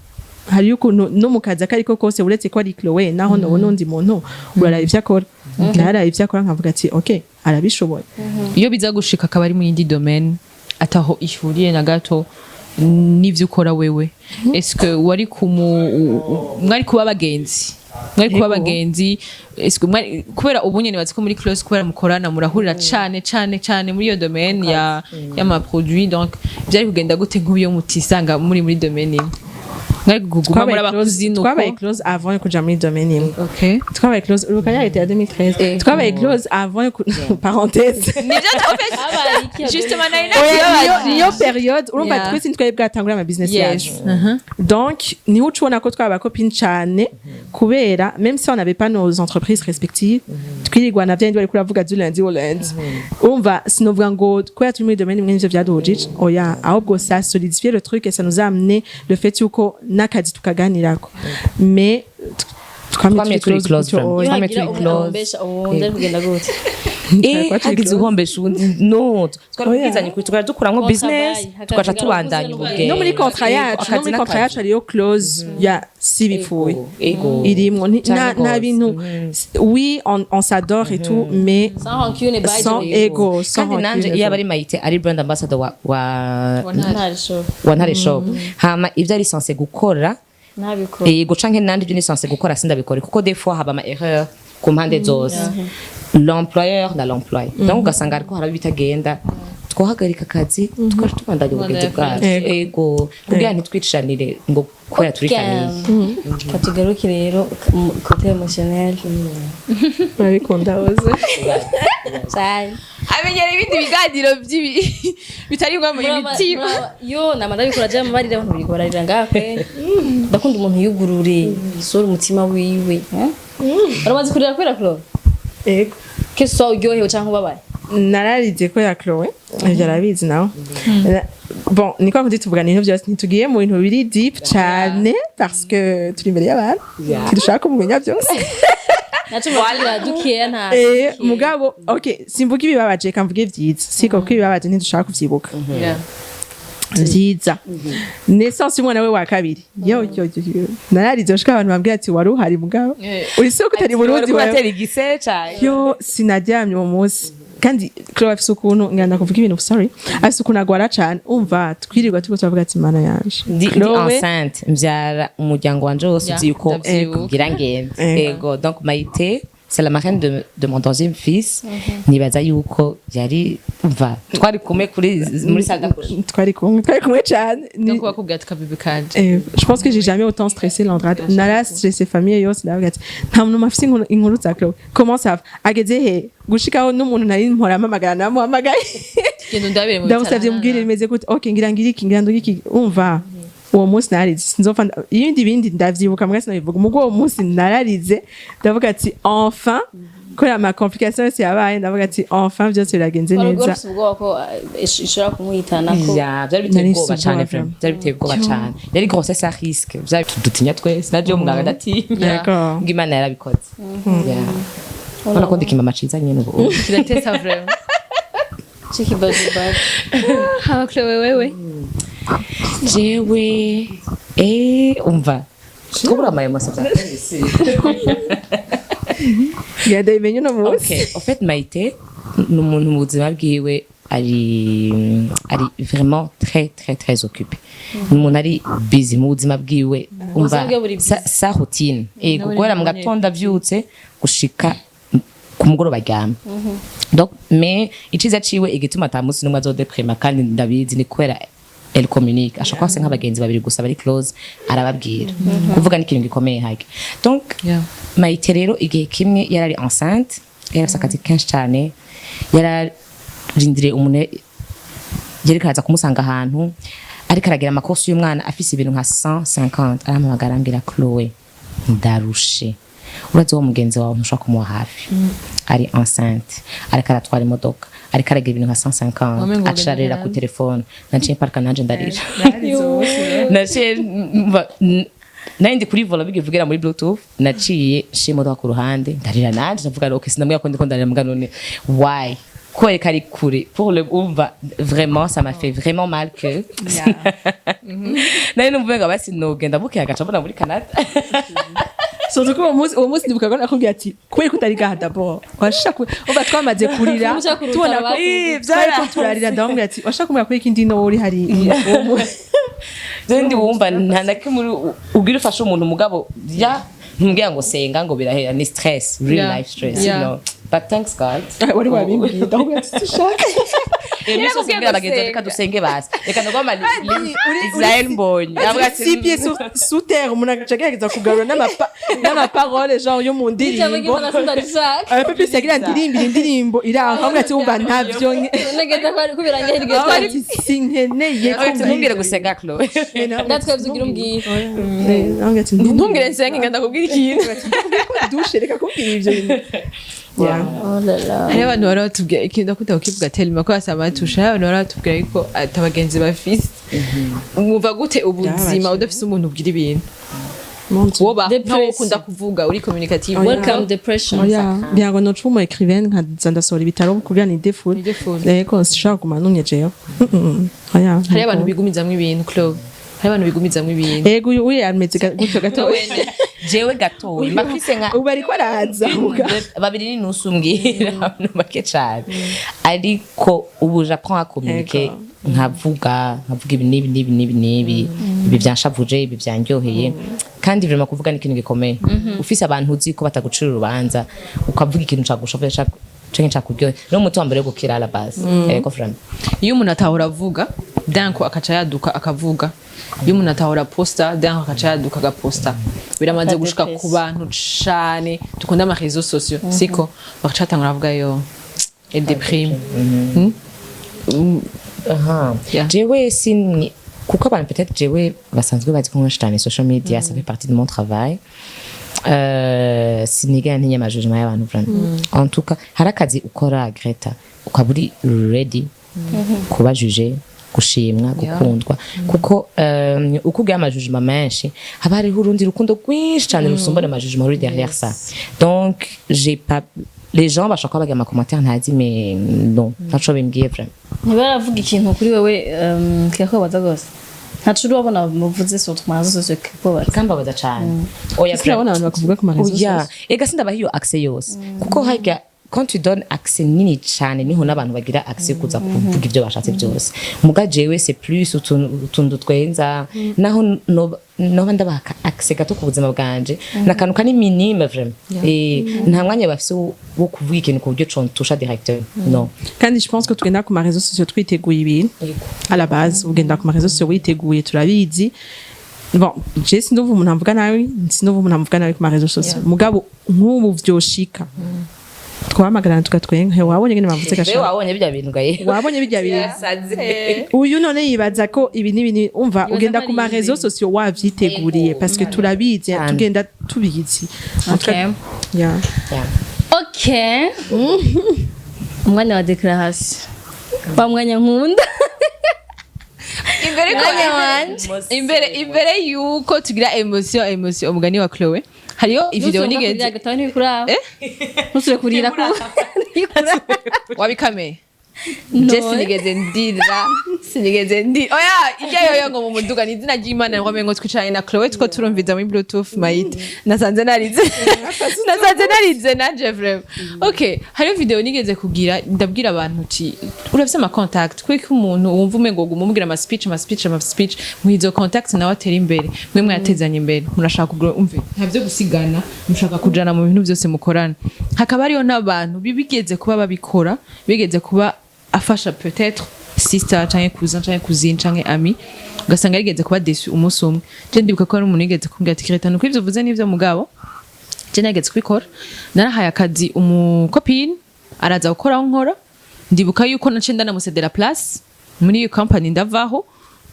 Speaker 1: hari yuko no mukaza kariko kose uretse ko ari Chloe naho nobona undi muntu urara ivyo akora nara ivyo akora nkavuga ati okay arabishoboye
Speaker 4: iyo biza gushika akaba ari mu yindi domaine ataho ihuriye na gato n'ivyo ukora wewe est-ce que wari mwari kuba abagenzi est-ce que kubera ubu nyene bazi ko muri close kubera mukorana murahurira cane muri iyo domaine ya ma produit donc byari kugenda gute nk'uyo mutisanga muri domaine imwe mwari kuguma muri abakuzinuko
Speaker 1: twabaye close avant yo kuja muri domaine imwe
Speaker 4: okay
Speaker 1: twabaye close urukanya était à 2013 twabaye close avant parenthèse
Speaker 4: nivyo twafite justement
Speaker 1: niyo période urumva twese ntitwari bwatangura ama business yacu donc niho ucubona ko twaba copine cane kubera même si on n'avait pas nos entreprises respectives twirirwa na vyandi bari kuravuga du lundi au lundi urumva sinovuga ngo kubera turi muri domaine imwe nivyo vyaduhujije oya ahubwo ça solidifier le truc et ça nous a amené le fait yuko n'akazi tukaganirako mais
Speaker 3: twamye turi close hagize uhombesha undi no twari kuri tukara dukuramwo business tukaca tubandanya ubugenge
Speaker 1: no muri contrat yacu ariyo close ya sibipfuye irimwo nta bintu oui on s'adore et tout mais sans ego
Speaker 3: kandi nanje iyo abari mayite ari brand ambassador wa Ntare Shop hama ivyo ari censé gukora yego canke nandi ivyo ni censé gukora sindabikora kuko des fois haba ama erreur ku mpande zose l'employeur na l'employé donc ugasanga ariko harabi bitagenda twahagarika akazi tukaje tubandanya ubugenzi bwacu ego kugira ntitwicishanire ngo kubera turi famille
Speaker 2: katugaruke rero côté émotionnel
Speaker 1: babikunda hose
Speaker 2: cyane
Speaker 4: amenyera ibindi biganiro bitari ngombwa muri mitima
Speaker 2: yo namara bikora je mubarira abantu bikorarira ngape ndakunda umuntu yugurure sura umutima wiwe uramaze kurira kwera Chloe
Speaker 1: ego
Speaker 2: keso uryohewe canke ubabaye
Speaker 1: nararize ko ya Chloe yarabizi nawe bon niko kundi tuvugana ibintu byose ntitugiye mu bintu biri deep cyane parce que turi imbere y'abantu dushaka kumenya byose
Speaker 2: naco mwabira dukiye nta
Speaker 1: mugabo okay simvuga ibibabaje kamvuge vyiza siko ko ibibabaje ntidushaka kuvyibuka vyiza naissance y'umwana we wa kabiri yo nararize ushaka abantu bambwira ati wari uhari mugabo uri soko utari Burundi
Speaker 3: watera igise cyane
Speaker 1: yo sinaryamye mu munsi kandi Chloe afise ukuntu ngana kuvuga ibintu sorry afise ukuntu agwara cane umva twirirwa turiko turavuga ati mana yanje
Speaker 3: ndi enceinte mbyara umuryango wanje wose uzi yuko kugira ngende ego donc Maïté c'est la marraine de mon deuxième fils nibaza yuko yari umva twari kumwe muri salle d'accouchement
Speaker 1: twari kumwe cyane
Speaker 4: donc wakubwira tukabibi kanje
Speaker 1: je pense que j'ai jamais autant stressé l'entrade nara stressé famille yose ndavuga ati nta muntu mafise inkuru za Chloe comment ça ageze he gushikaho n'umuntu nari mpora amamagara namuhamagaye
Speaker 4: gendo ndabere mu
Speaker 1: ndabusavye mubwire bimeze gute okay ngira ngiriki umva uwo munsi nararize sinzopfa ibindi ndavyibuka mwese nabivuga umugwo uwo munsi nararize ndavuga ati enfin ko ya ma complication yose yabaye ndavuga ati enfin byose biragenze neza
Speaker 2: ubwo ko ishobora kumuhitana ko
Speaker 3: byari biteye ubwoba cyane byari biteye ubwoba cyane yari grossesse à risque byari tudutinya twese naje umuganga ndatinya ngimana yarabikoze Ona ko ndikima machiza nyene ubu
Speaker 4: kiratesa vraiment
Speaker 2: chiki bad
Speaker 4: hawa Chloe wewe
Speaker 3: jewe umva kubura amaye masabya
Speaker 1: yada imenye no munsi
Speaker 3: okay en fait Maïté n'umuntu mu buzima bwiwe ari vraiment très occupé n'umuntu ari busy mu buzima bwiwe umva sa routine gukorera mu gatondo vyutse gushika ku mugoroba ryama donc mais iciza ciwe igituma atamusi numwe azodeprima kandi ndabizi ni kwera elle communique ashaka kwase nk'abagenzi babiri gusa bari close arababwira kuvuga ni ikintu gikomeye hake donc Maite rero igihe kimwe yarari enceinte yarafise akazi kenshi cyane yararindiriye umuntu yari kaza kumusanga ahantu ariko aragira amakosi y'umwana afise ibintu nka 150 aramuhamagara ambwira Chloe ndarushe urazi wo mugenzi wawe ntushaka kumuha hafi ari enceinte ariko aratwara imodoka ariko aragira ibintu nka 150 acarira ku telefone naciye parka nanje ndarira naciye nandi kuri vola bigivugira muri bluetooth naciye shimodoka ku ruhande ndarira nanje ndavuga okay sinamubwira ko ndiko ndarira mbwa none why quoi kari kure pour le umva vraiment ça m'a fait vraiment mal que nari numva basi nogenda buke agaca mbona muri Canada
Speaker 1: Surtout ko uwo munsi ndibuka ko nakubwiye ati kubera kutari gaha d'abord washaka uba twamaze kurira tubona ko byari turarira ndamubwira ati washaka kumenya ko ikindi no uri hari
Speaker 3: ndi wumva ntanake muri ugira ufasha umuntu mugabo ya ntumbwira ngo senga ngo birahera ni stress real life stress you know but thanks God
Speaker 1: wari wabimbwiye ndamubwira ati dushaka
Speaker 3: Emiso singira bagenzi reka dusenge basi reka ndagoma Israel mbonye
Speaker 1: avuga ati si pieds sous terre umuntu agacagerageza kugarura n'amaparole genre yo mu ndirimbo un peu plus yagira indirimbo iraho avuga ati umva ntavyo
Speaker 2: negeta ko kubiranga hirya
Speaker 1: ati sinkeneye ko
Speaker 3: ntumbwire gusenga Chloe
Speaker 2: natwe tugira umbwira
Speaker 4: ntumbwire nsenge ngenda kubwira ikintu
Speaker 1: dushe reka kubwira ivyo bintu
Speaker 4: hari abantu bari batubwira ikintu ndakunda kukivuga telima ko basaba tusha hari abantu bari batubwira ko atabagenzi bafise mwumva gute ubuzima udafise umuntu ubwira ibintu woba ntawo ukunda kuvuga uri communicative
Speaker 2: welcome depression
Speaker 1: bien ngo notre homme écrivaine nkaza ndasohora ibitaro kugira ni default reko nshaka kumanumye jeyo
Speaker 4: hari abantu bigumizamwe ibintu Chloe hari abantu bigumizamwe ibintu
Speaker 1: yego uyu yameze gutyo gato
Speaker 3: jewe gato mafise nka
Speaker 1: ubu ariko araza
Speaker 3: babiri ni nusu mbwira abantu bake cyane ariko ubu j'apprends à communiquer nkavuga ibi nibi ibi byanshavuje ibi byanyoheye kandi vraiment kuvuga ni ikintu gikomeye ufise abantu uzi ko batagucira urubanza ukavuga ikintu cyagushavuje canke cyakuryohe no muto wambere gukira à la base yego vraiment
Speaker 4: iyo umuntu atahora avuga danko akaca yaduka akavuga iyo umuntu atahora posta danko akaca yaduka agaposta biramaze gushika ku bantu cyane dukunda ama réseaux sociaux siko bakaca tangura avuga yo et déprime
Speaker 3: jewe sini kuko abantu peut-être jewe basanzwe bazi ko cyane social media ça fait partie de mon travail siniga ntinya jugement y'abantu vraiment en tout cas harakazi ukora Greta ukaburi ready kuba juger gushimwa gukundwa kuko ukugira amajugement menshi haba hariho urundi rukundo rwinshi cyane rusumba amajugement ruri derrière ça donc j'ai pas les gens bashaka bagira ama commentaires ntazi mais non ntaco bimbwiye vraiment
Speaker 2: ntibaravuga ikintu kuri wewe kirakobaza gose ntaco urabona muvuze sur tumazo sose kipobaza
Speaker 3: kambabaza cyane oya
Speaker 1: turabona abantu bakuvuga ku marezo
Speaker 3: oya ega sindabaho iyo accès yose kuko hajya quand tu donnes accès nini cyane niho nabantu bagira accès kuza kuvuga ibyo bashatse byose muga jewe c'est plus utundu twenza naho no ndabaka accès gato ku buzima bwanje nakantu kani minime vraiment nta mwanya bafise wo kuvuga ikintu ku buryo contusha directeur non
Speaker 1: kandi je pense que tugenda ku marezo sociaux twiteguye ibintu à la base ugenda ku marezo sociaux witeguye turabizi bon je sinumva umuntu amvuga nawe sinumva umuntu amvuga nawe ku marezo sociaux mugabo nk'ubu vyoshika twamagarana tugatwenga wabonye ngene bavuze gasha
Speaker 3: wabonye bijya bintu gaye
Speaker 1: wabonye bijya bintu uyu none yibaza ko ibi nibi umva ugenda ku marezo sociaux wavyiteguriye parce que turabizi tugenda tubizi
Speaker 2: okay umwanya wa déclaration bamwanya nkunda
Speaker 4: imbere yuko tugira emotion umugani wa Chloe hariyo video nigeze
Speaker 2: ntusure kurira
Speaker 4: wabikame sinigeze ndira oya ijyayo ngo mu muduga ni izina ry'Imana ngo mengo twicaranye na Chloe two turumviza muri bluetooth Maite nasanze narize nanje vraiment okay hariyo video nigeze kugira ndabwira abantu uti urafise ama contact kwiko umuntu wumva umengo gumubwira ama speech mwizo contact nawe atera imbere mwe mwatezanye imbere murashaka kugura umve ntavyo gusigana mushaka kujana mu bintu byose mukorana hakaba hariyo n'abantu bigeze kuba babikora bigeze kuba afasha peut-être sister canke cousin canke cousine canke ami ugasanga yarigeze kuba déçu umunsi umwe je ndibuka ko ari umuntu yigeze kumbwira ati Kireta nuko ivyo uvuze n'ivyo mugabo je nageze kubikora narahaye akazi umukopine araza gukora aho nkora ndibuka yuko nace ndanamusedera place muri iyo company ndavaho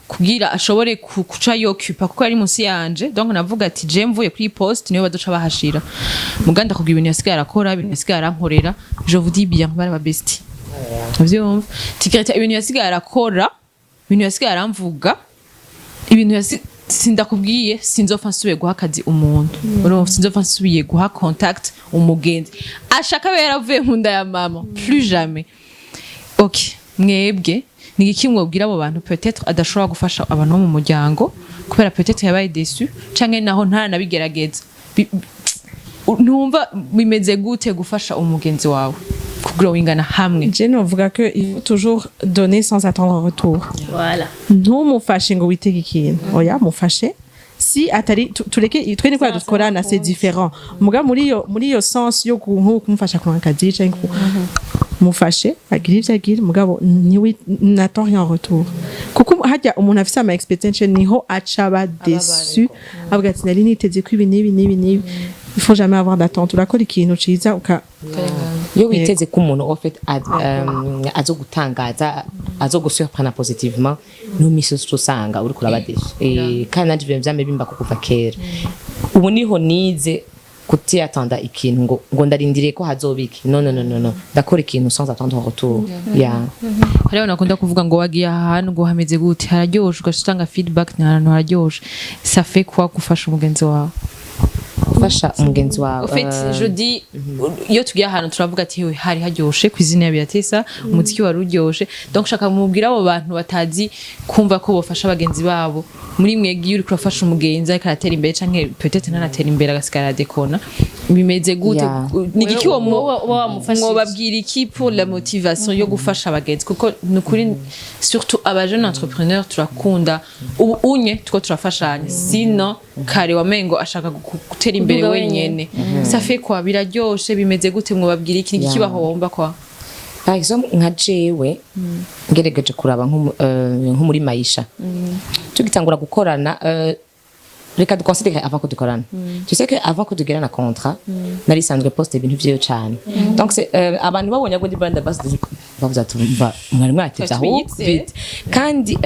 Speaker 4: kugira ashobore kuca yokupa kuko yari munsi yanje donc navuga ati je mvuye kuri poste niyo baduca bahashira muganda kugira ibintu yasigaye arakora ibintu yasigaye arankorera je vous dis bien bari ba bestie avyumva Kireta ibintu yasigaye arakora ibintu yasigaye aramvuga ibintu sindakubwiye sinzofa nsubiye guha akazi umuntu urumva sinzofa nsubiye guha contact umugenzi ashaka be yaravuye mu nda ya mama plus jamais okay mwebwe ni iki mwobwira abo bantu peut-être adashobora gufasha abantu bo mu muryango kubera peut-être yabaye déçu canke naho ntanabigerageza ntumva bimeze gute gufasha umugenzi wawe kugira wingana hamwe
Speaker 1: je novuga que il faut toujours donner sans attendre un retour
Speaker 2: voilà
Speaker 1: ntumufashe ngo witege ikintu oya mufashe si atari tureke twe niko dukorana c'est différent muga muri iyo sens yo kumufasha ku akazi cyangwa mufashe agira ivyo agira mugabo n'attend rien en retour kuko hajya umuntu afise ama expectation niho acaba déçu avuga ati nari niteze ko ibi nibi il faut jamais avoir d'attente urakora ikintu ciza uka
Speaker 3: yo witeze ko umuntu en fait azo gutangaza azo gusurprendre positivement no misoso usanga uri kuraba déçu kandi nanje vyamye bimba kuva kera ubu niho nize kutiatanda ikintu ngo ndarindiriye ko hazobiki no ndakora ikintu sans attendre retour
Speaker 4: hariho nakunda kuvuga ngo wagiye ahantu ngo hameze gute hararyoshe ugasanga feedback n'ahantu hararyoshe ça fait quoi gufasha umugenzi wawe
Speaker 3: gufasha umugenzi wawe
Speaker 4: en fait je dis iyo tugiye ahantu turavuga ati hewe hari haryoshe kwizina ya Beatesa umuziki wari uryoshe donc shaka mubwira abo bantu batazi kumva ko bofasha abagenzi babo muri mwegi uri kurafasha umugenzi ariko aratera imbere canke peut-être ntanatera imbere agasigara dekona bimeze gute nigiki wo babwira iki pour la motivation yo gufasha abagenzi kuko nukuri surtout aba jeune entrepreneur turakunda unye tuko turafashanya sino kare wamengo ashaka gutera imbere wenyene ça fait quoi biraryoshe bimeze gute mwo babwira iki nigiki baho wumva kwa
Speaker 3: par exemple nka jewe ngerageje kuraba nko muri Maisha tugitangura gukorana reka duconsidérer avant que dukorana tu sais que avant que tugera na contrat nari sandre poste ibintu vyo cyane donc c'est abantu babonye ngo ndi brand ambassador bavuza tumva mwari mwatevye aho vite kandi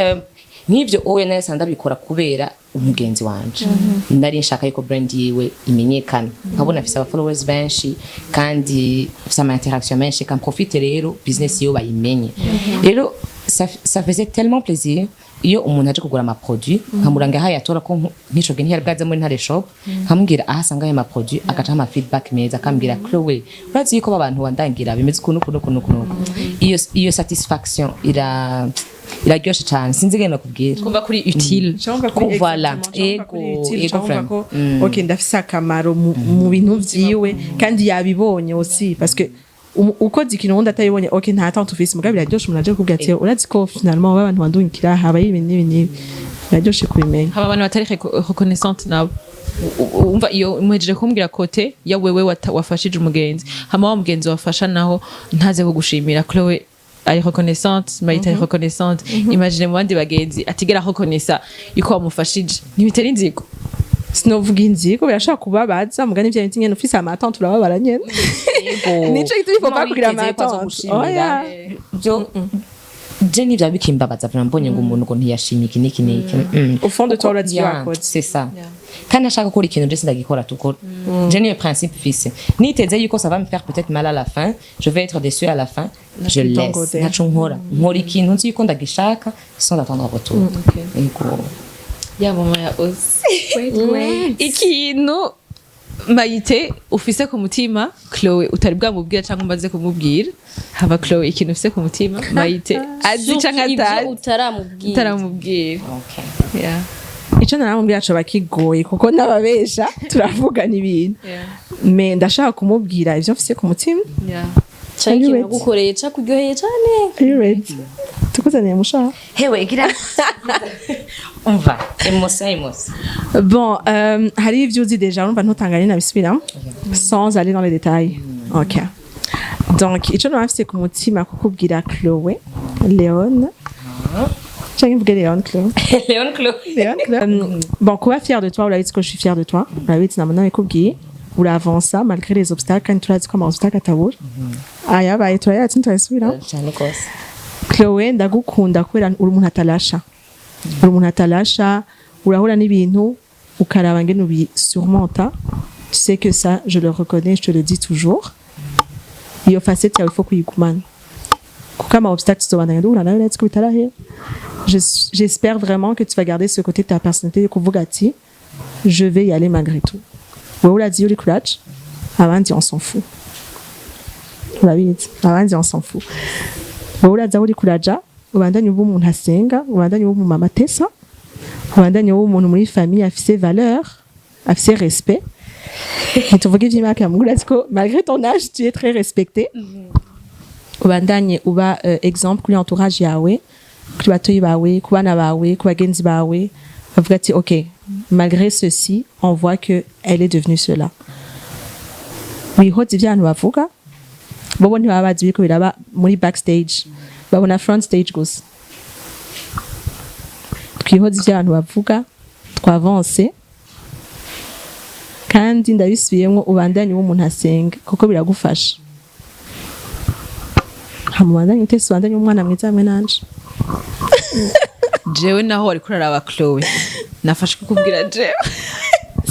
Speaker 3: nivyo oya nari sanda bikora kubera umugenzi wanje nari nshaka yuko brand yiwe imenyekana nkabona afise aba followers benshi kandi afise ama interaction menshi kan profite rero business yo bayimenye rero ça faisait tellement plaisir iyo umuntu aje kugura ama produit nkamuranga haya atora ko ntishoge ntiyari bwaza muri ntare shop nkamubwira ahasanga ayo ma produit agaca ama feedback meza akambwira Chloe urazi yuko abantu bandangira bimeze kuno iyo satisfaction iraryoshe cyane sinzi genda kubwira
Speaker 4: kumva kuri utile
Speaker 3: voilà
Speaker 1: ego okay ndafise akamaro mu bintu vyiwe kandi yabibonye aussi parce que ukoze ikintu wundi atayibonye okay nta attente ufise mugabo biraryoshe umuntu aje kubwira ati urazi ko finalement abantu bandungikira habaye ibintu biraryoshe kubimenya
Speaker 4: haba abantu batari reconnaissante nabo umva iyo muhejeje kumbwira kote ya wewe wafashije umugenzi hama wa mugenzi wafasha naho ntaze kugushimira Chloe ari reconnaissante Maïta ari reconnaissante imagine mu bandi bagenzi atigera reconnaissa yuko wamufashije ntibitera inzigo
Speaker 1: sinovuga inzigo birashaka kubabaza mugani vya nyine ufise ama attente urababara nyene nico gitufo bakugira ama attente oya
Speaker 3: Jenny vya bikimbabaza mbonye ngo umuntu ngo ntiyashimye iki niki
Speaker 1: au fond de toi urazi yakoze
Speaker 3: c'est ça kandi ashaka gukora ikintu je sindagikora tukora Jenny le principe fise niteze yuko ça va me faire peut-être mal à la fin je vais être déçu à la fin je laisse naco nkora ikintu nzi yuko ndagishaka sans attendre retour
Speaker 4: ya mama ya osi ikintu Maite ufise ku mutima Chloe utari bwamubwira cyangwa umaze kumubwira haba Chloe ikintu ufise ku mutima Maite azi cyangwa atazi utaramubwira
Speaker 3: okay
Speaker 4: yeah
Speaker 1: ico naramubwira cyo bakigoye kuko nababesha turavugana ibintu me ndashaka kumubwira ivyo mfise ku mutima
Speaker 2: cyangwa gukoreye ca kuryoheye cyane
Speaker 1: are you ready tukuzaniye mushaka
Speaker 3: hewe gira umva emotion
Speaker 1: bon hari ivyo uzi déjà urumva ntutangane nabisubiramo sans aller dans les détails ok donc ico nafise ku mutima kukubwira Chloe Leon J'ai mvuge Léon Claude.
Speaker 3: Léon Claude.
Speaker 1: Léon Claude. Bon, kuba fier de toi, urabizi ko je suis fier de toi. Urabizi namana bikubwiye. Uravansa malgré les obstacles kandi turazi ko ama obstacles atabura. Ayabaye turayatsi nturasubira.
Speaker 3: Cyane kose.
Speaker 1: Chloé ndagukunda kubera uri umuntu atalasha. Uri umuntu atalasha, urahura n'ibintu ukaraba ngene ubi surmonta. Tu sais que ça, je le reconnais, je te le dis toujours. Iyo facette yawe faut kuyigumana. Kuko ama obstacles tuzobandanya duhura nayo netse ko bitarahera. J'espère vraiment que tu vas garder ce côté de ta personnalité de kuvuga ati je vais y aller malgré tout. Wewe urazi uri courage, abandi on s'en fout. Urabizi, abandi on s'en fout. Wewe urazi uri courage, ubandanye uba umuntu asenga, ubandanye uba umumama atesa, ubandanye uba umuntu muri famille afise valeur, afise respect. Et tu vois que Jimaka urazi ko malgré ton âge, tu es très respecté. Ubandanye uba exemple kuri entourage yawe. Kuri batoyi bawe, ku bana bawe, ku bagenzi bawe, bavuga ati ok, malgré ceci, on voit que elle est devenue cela. Wihoze ivyantu bavuga, bobo ntibaba bazi biriko biraba muri backstage, babona front stage gusa. Twihoze ivyantu bavuga, twavanse, kandi ndabisubiyemwo ubandanye w'umuntu asenga, kuko biragufasha. Hamubandanye utese ubandanye umwana mwiza hamwe nanje.
Speaker 4: jewe naho wari kuraraba Chloe nafashe kukubwira jewe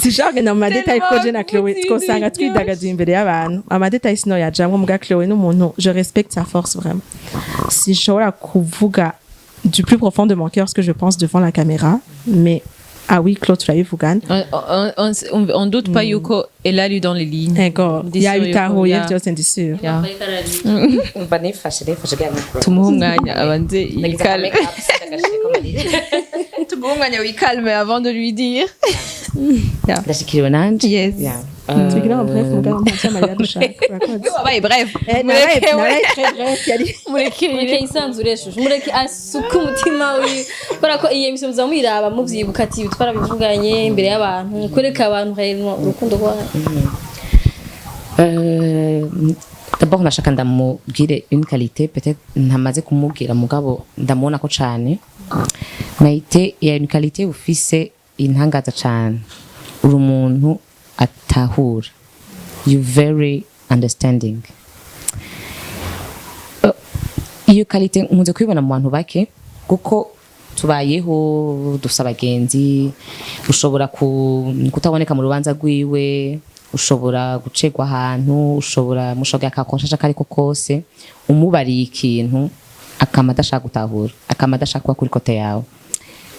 Speaker 1: sijagenda mu madetail ko je na Chloé twosanga twidagaza imbere y'abantu amadetail sino yajamwe muga Chloé n'umuntu je respecte sa force vraiment si je kuvuga du plus profond de mon cœur ce que je pense devant la caméra mais ah oui Claude turabivugana
Speaker 4: on doute pas yuko elle a lu dans les lignes
Speaker 1: d'accord il y a eu tahoye byose ndi sûr
Speaker 3: umva nifashe bya mikoro
Speaker 4: tumuha umwanya abanze yikalme tumuha umwanya wikalme avant de lui dire
Speaker 3: ndashikiriwe nanje
Speaker 4: yes
Speaker 1: tugira bref muga ntacyo Maria dushaka
Speaker 4: wabaye bref
Speaker 2: mureke isanzureshuje mureke asuka umutima wiwe kubera ko iyi emission muzamwiraba muvyibuka ati twarabivuganye imbere y'abantu kureka abantu rero urukundo rwawe
Speaker 3: d'abord nashaka ndamubwire une qualité peut-être ntamaze kumubwira mugabo ndamubona ko cyane Maite ya une qualité ufise intangaza cyane uri umuntu atahura you very understanding iyo qualité nkunze kwibona mu bantu bake kuko tubayeho dufite abagenzi ushobora kutaboneka mu rubanza rwiwe ushobora gucegwa ahantu ushobora mushoga akakonshasha kariko kose umubariye ikintu akama adashaka gutahura akama adashaka kuba kuri kote yawe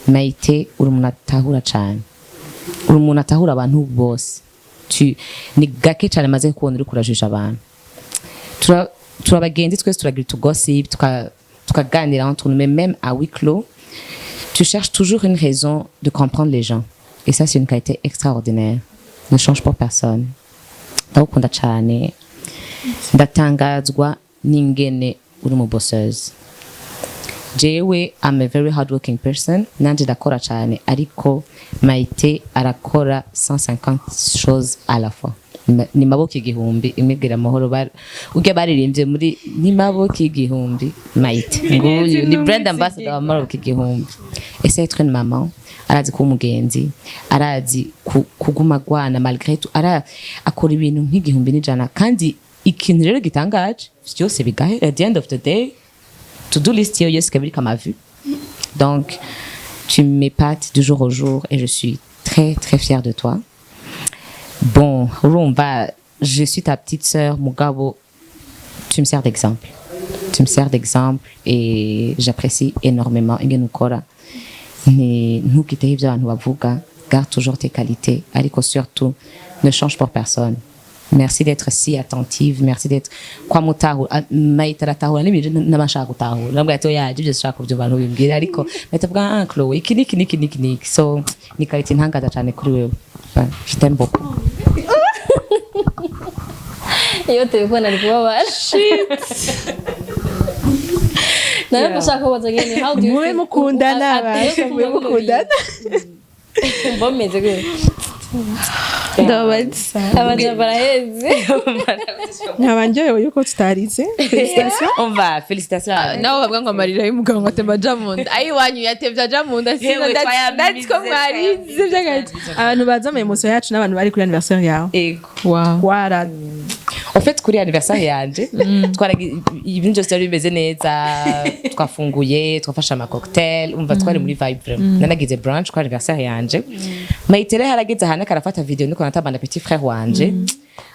Speaker 3: Maite uri umuntu atahura cyane uri umuntu atahura abantu bose ni gake cyane maze kubona uri kurajisha abantu turabagenzi twese turagira gossip tukaganira entre nous mais même à huis clos tu cherches toujours une raison de comprendre les gens et ça c'est une qualité extraordinaire ne change pour personne ndakunda cyane ndatangazwa n'ingene uri mu bosseuse jewe I'm a very hardworking person nanje ndakora cyane ariko Maite arakora 150 choses à la fois ni maboko igihumbi imibwira amahoro uge baririmbye muri ni maboko igihumbi Maite nguyu ni brand ambassador wa maboko igihumbi ese être une maman arazi ko umugenzi arazi kuguma gwana malgré tout akora ibintu nk'igihumbi n'ijana kandi ikintu rero gitangaje byose bigahe at the end of the day to do list here yes kabiri kama vu donc tu m'épates du jour au jour et je suis très très fière de toi. Bon, Rumba, je suis ta petite sœur, Mugabo. Tu me sers d'exemple. Tu me sers d'exemple et j'apprécie énormément. Nous qui t'arrivons à garde toujours tes qualités. Aliko surtout, ne change pour personne. Merci d'être si attentive. Merci d'être. Kwa mutahu, maitara tahu, ni namashaka tahu. Nabwo atoya, je shaka kubyo bantu bimbwira ariko metavuga Chloé, iki. So ni qualité ntangaza cyane kuri wewe. Je t'aime beaucoup.
Speaker 2: Iyo telefone ari kubabara. Nawe bashaka kubaza ngene how do you
Speaker 1: mukundana
Speaker 2: mukundana. Mbomeze gwe.
Speaker 4: ndabaza
Speaker 2: abanje baraheze
Speaker 1: nkaba ndyohewe yuko tutarize félicitations
Speaker 3: On va, félicitations.
Speaker 4: nabo bavuga ngo amarira y'umugabo ngo atemba aja mu nda ayi wanyu yatevye aja mu nda sino
Speaker 3: Hewe,
Speaker 4: that's ko mwarize by'agace
Speaker 1: abantu baza mu emotion yacu n'abantu bari kuri anniversaire yawe
Speaker 3: Ego.
Speaker 4: wow
Speaker 1: wara
Speaker 3: En fait, kuri anniversaire yanje, ibintu byose byari bimeze neza, twafunguye, twafashe ama cocktail, umva twari muri vibe vraiment. Nanagize brunch kuri anniversaire yanje. Mayitere harageze hane karafata video niko natabana petit frère wanje.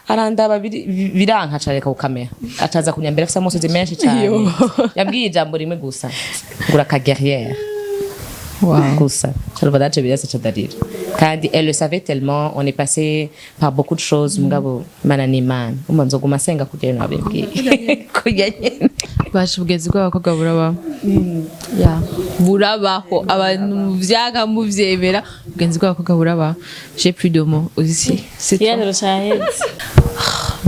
Speaker 3: Arandaba biranka careka ku kamera. Ataza kunyambera afisa amosozi menshi cyane. Yabwiye ijambo rimwe gusa. Ngura ka guerrière. Gusa. Charlotte dace birasa chadarira. Kandi elle le savait tellement, on est passé par beaucoup de choses mugabo mana ni man. Umanzo guma senga kugira nabibwiye. Kujya nyene.
Speaker 4: basha ubwenzi bw'abakobwa burabaho ya burabaho abantu vyaga muvyemera ubwenzi bw'abakobwa burabaho j'ai plus de mots aussi c'est toi.
Speaker 2: ikiganiro cyaheze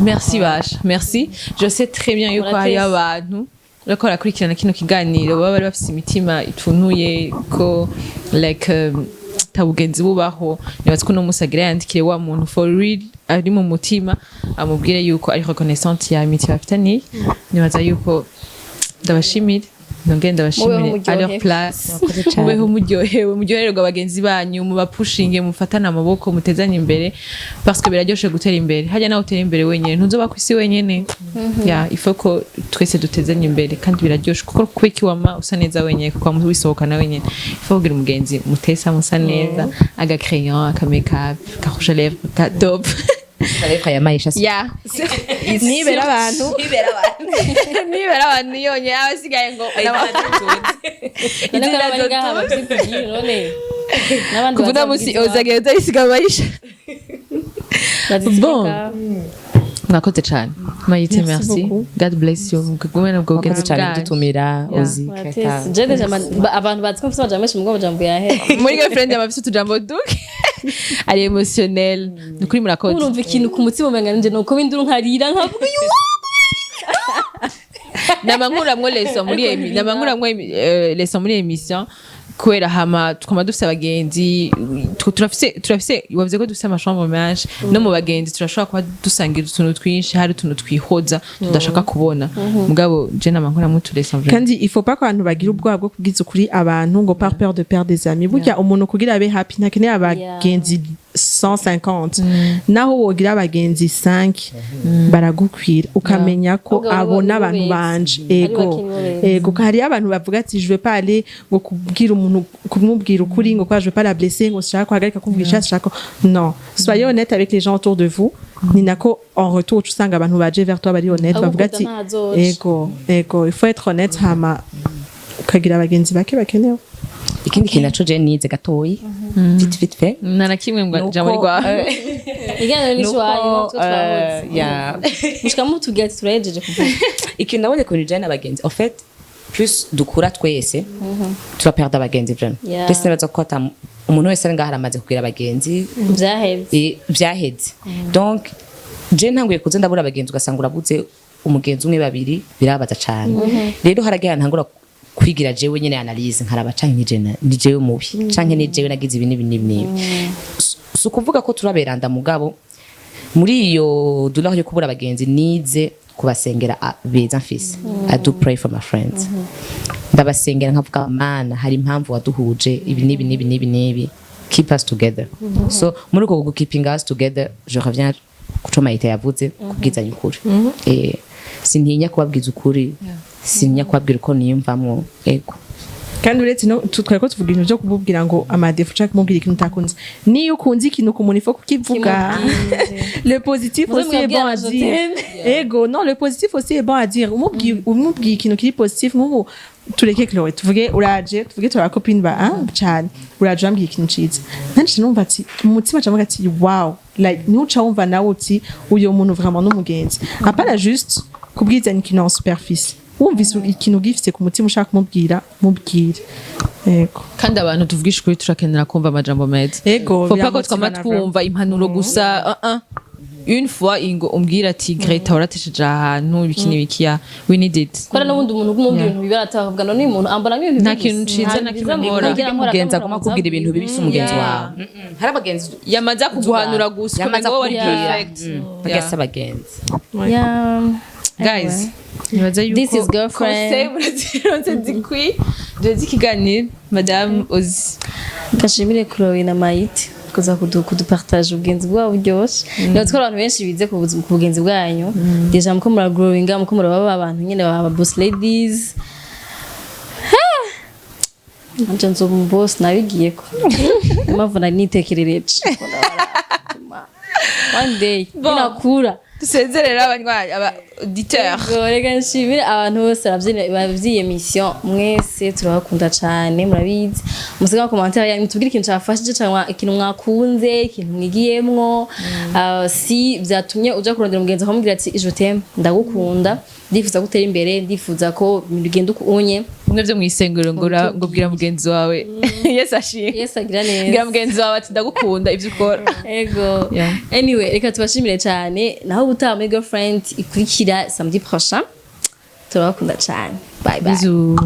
Speaker 4: Merci Vache, merci. Je sais très bien yuko hari abantu uriko barakurikirana kino kiganiro baba bari bafise imitima itunuye ko like tabugenzi bubaho nibaza ko no musagira yandikire wa muntu for real ari mu mutima amubwire yuko ari reconnaissante ya imitima bafitaniye nibaza yuko ndabashimira nongeye ndabashimire à leur place mubeho muryohererwa abagenzi banyu mubapushinge mufatane amaboko mutezanye imbere parce que biraryoshe gutera imbere hajya nawe utera imbere wenyine ntuzoba kwisi wenyine ya ifo ko twese dutezanye imbere kandi biraryoshe kuko kwiki wama usa neza wenyine kuko wisohokana wenyine ifo kugira umugenzi mutesa musa neza aga crayon aka make-up ka rouge à lèvres ka top
Speaker 3: Ariko yamayisha si.
Speaker 4: ya
Speaker 1: nibera abantu
Speaker 4: nibera abantu yonye abasigaye ngo
Speaker 2: none ko abari ngaha babyikugiye none n'abandi
Speaker 4: kuvuga musi ozagera utayisiga amayisha bon mwakoze cyane mayite merci God bless you mukagume nabwo
Speaker 3: Mwakoze cyane
Speaker 4: bwanyu
Speaker 3: dutumira Ozi Keta.
Speaker 2: abantu bazi ko mfite amajambo menshi mugabo jambo yahe
Speaker 4: muri girlfriend yamafite utujambo duke ari emotionnel nukuri murakoze
Speaker 2: urumva ikintu ku mutima umenga nje nuko binduru nkarira nkavuga
Speaker 4: namankuramwo leso muri emission kubera hama tukoma dufise abagenzi turafise wavuze ko dufise amachambre menshi no mu bagenzi turashobora kuba dusangira utuntu twinshi hari utuntu twihoza tudashaka kubona mugabo je namankuramwo turesa
Speaker 1: kandi il faut pas ko abantu bagira ubwoba bwo kubwiza ukuri abantu ngo par peur de perdre des amis burya umuntu kugira abe happy ntakeneye abagenzi 150 naho wogira abagenzi 5 baragukwira ukamenya ko abona abantu banje ego hari abantu bavuga ati je vais pas aller ngo kubwira umuntu kumubwira ukuri ngo kwa je vais pas la blesser ngo shaka kuhagarika kumvugisha shaka non soyez honnête avec les gens autour de vous ni nako en retour tu sanga abantu baje vers toi bari honnête bavuga ati ego il faut être honnête hama ukagira abagenzi bake bakenewe
Speaker 3: Ikindi kintu naco je nize gatoyi vite fait
Speaker 4: nana kimwe ngo jambo rwa
Speaker 2: iganiro ni shwayo natwo twahoze
Speaker 3: ya
Speaker 2: mushikamu tugati turayejeje kuvuga
Speaker 3: ikintu nabonye ko nijana abagenzi en fait plus dukura twese turaperde abagenzi vraiment twese baza ko umuntu wese ngaho aramaze kugira abagenzi byaheze donc je ntanguye kuze ndabura abagenzi ugasanga urabuze umugenzi umwe babiri birabaza cyane rero haragiye ntangura kwigira jewe nyene analyse nkaraba canke ni jewe mubi canke ni jewe nagize ibintu binini so kuvuga ko turaberanda mugabo muri iyo douleur yo kubura abagenzi nize kubasengera beza mfise I do pray for my friends ndabasengera nkavuga mana hari impamvu waduhuje ibi nibi keep us together so muri uko keeping us together je reviens kuco Mayite yavuze kubwizanya ukuri sintinya kubabwiza ukuri sintinya kubabwira uko niyumvamwo ego
Speaker 1: kandi uretse no twari ko tuvuga ibintu byo kububwira ngo amadefu ushaka kumubwira ikintu utakunze niyo ukunze ikintu ku muntu ifo kukivuga le positif aussi est bon à dire ego non le positif aussi est bon à dire umubwiye ikintu kiri positif nk'ubu tureke Chloé tuvuge uraje tuvuge turi abakopine ba cyane uraje wambwiye ikintu ciza nanjye numva ati umutima cyangwa ati wow like nuca wumva nawe uti uyo muntu vraiment n'umugenzi apana juste kubwizanya ikintu en superficie wumvise ikintu gifite ku mutima ushaka kumubwira mubwire ego
Speaker 4: kandi abantu tuvugisha kuri turakenera kumva amajambo meza
Speaker 1: ego
Speaker 4: fopa ko twama twumva impanuro gusa une fois ingo umbwira ati Greta waratesheje ahantu ibiki n'ibikiya we need it
Speaker 2: kora n'ubundi umuntu kumubwira ibintu bibi aratavuga none umuntu ambona nk'ibintu
Speaker 4: nta kintu ciza na kimwe nkora
Speaker 3: umugenzi agomba kubwira ibintu bibi si umugenzi wawe hari abagenzi
Speaker 4: yamaze kuguhanura gusa
Speaker 3: yamaze
Speaker 4: ngo wari
Speaker 3: kubwira
Speaker 4: perfect
Speaker 3: bagasa abagenzi
Speaker 2: yeah
Speaker 4: guys nibaza yuko
Speaker 2: This is girlfriend.
Speaker 4: conseil burazironse zikwi dore ikiganiro madame Ozi
Speaker 2: Kashimire Chloe na Maite kuza kudupartage ubwenzi bwabo byose niyo twara abantu benshi bize ku bugenzi bwanyu deja muko mura growing muko muraba abantu nyene baba boss ladies anje nzo boss nabigiye ko mpamvu nari nitekerereje one day inakura
Speaker 4: dusezerera abanywanyi aba auditeur
Speaker 2: reka nshimire abantu bose bavyiye mission mwese turabakunda cyane murabizi musiga mu commentaire yanyu tubwire ikintu cyafashije cyangwa ikintu mwakunze ikintu mwigiyemwo si byatumye uja kurondera umugenzi akamubwira ati je t'aime ndagukunda ndifuza gutera imbere ndifuza ko bigenda ukunye
Speaker 4: bimwe byo mwisengero ngo bwira mugenzi wawe yes ashimye
Speaker 2: yes agira neza
Speaker 4: bwira mugenzi wawe ati ndagukunda ivyo ukora
Speaker 2: ego anyway reka tubashimire cyane naho ubutaha muri girlfriend ikurikira samedi prochain turabakunda cyane bye bye
Speaker 4: bisous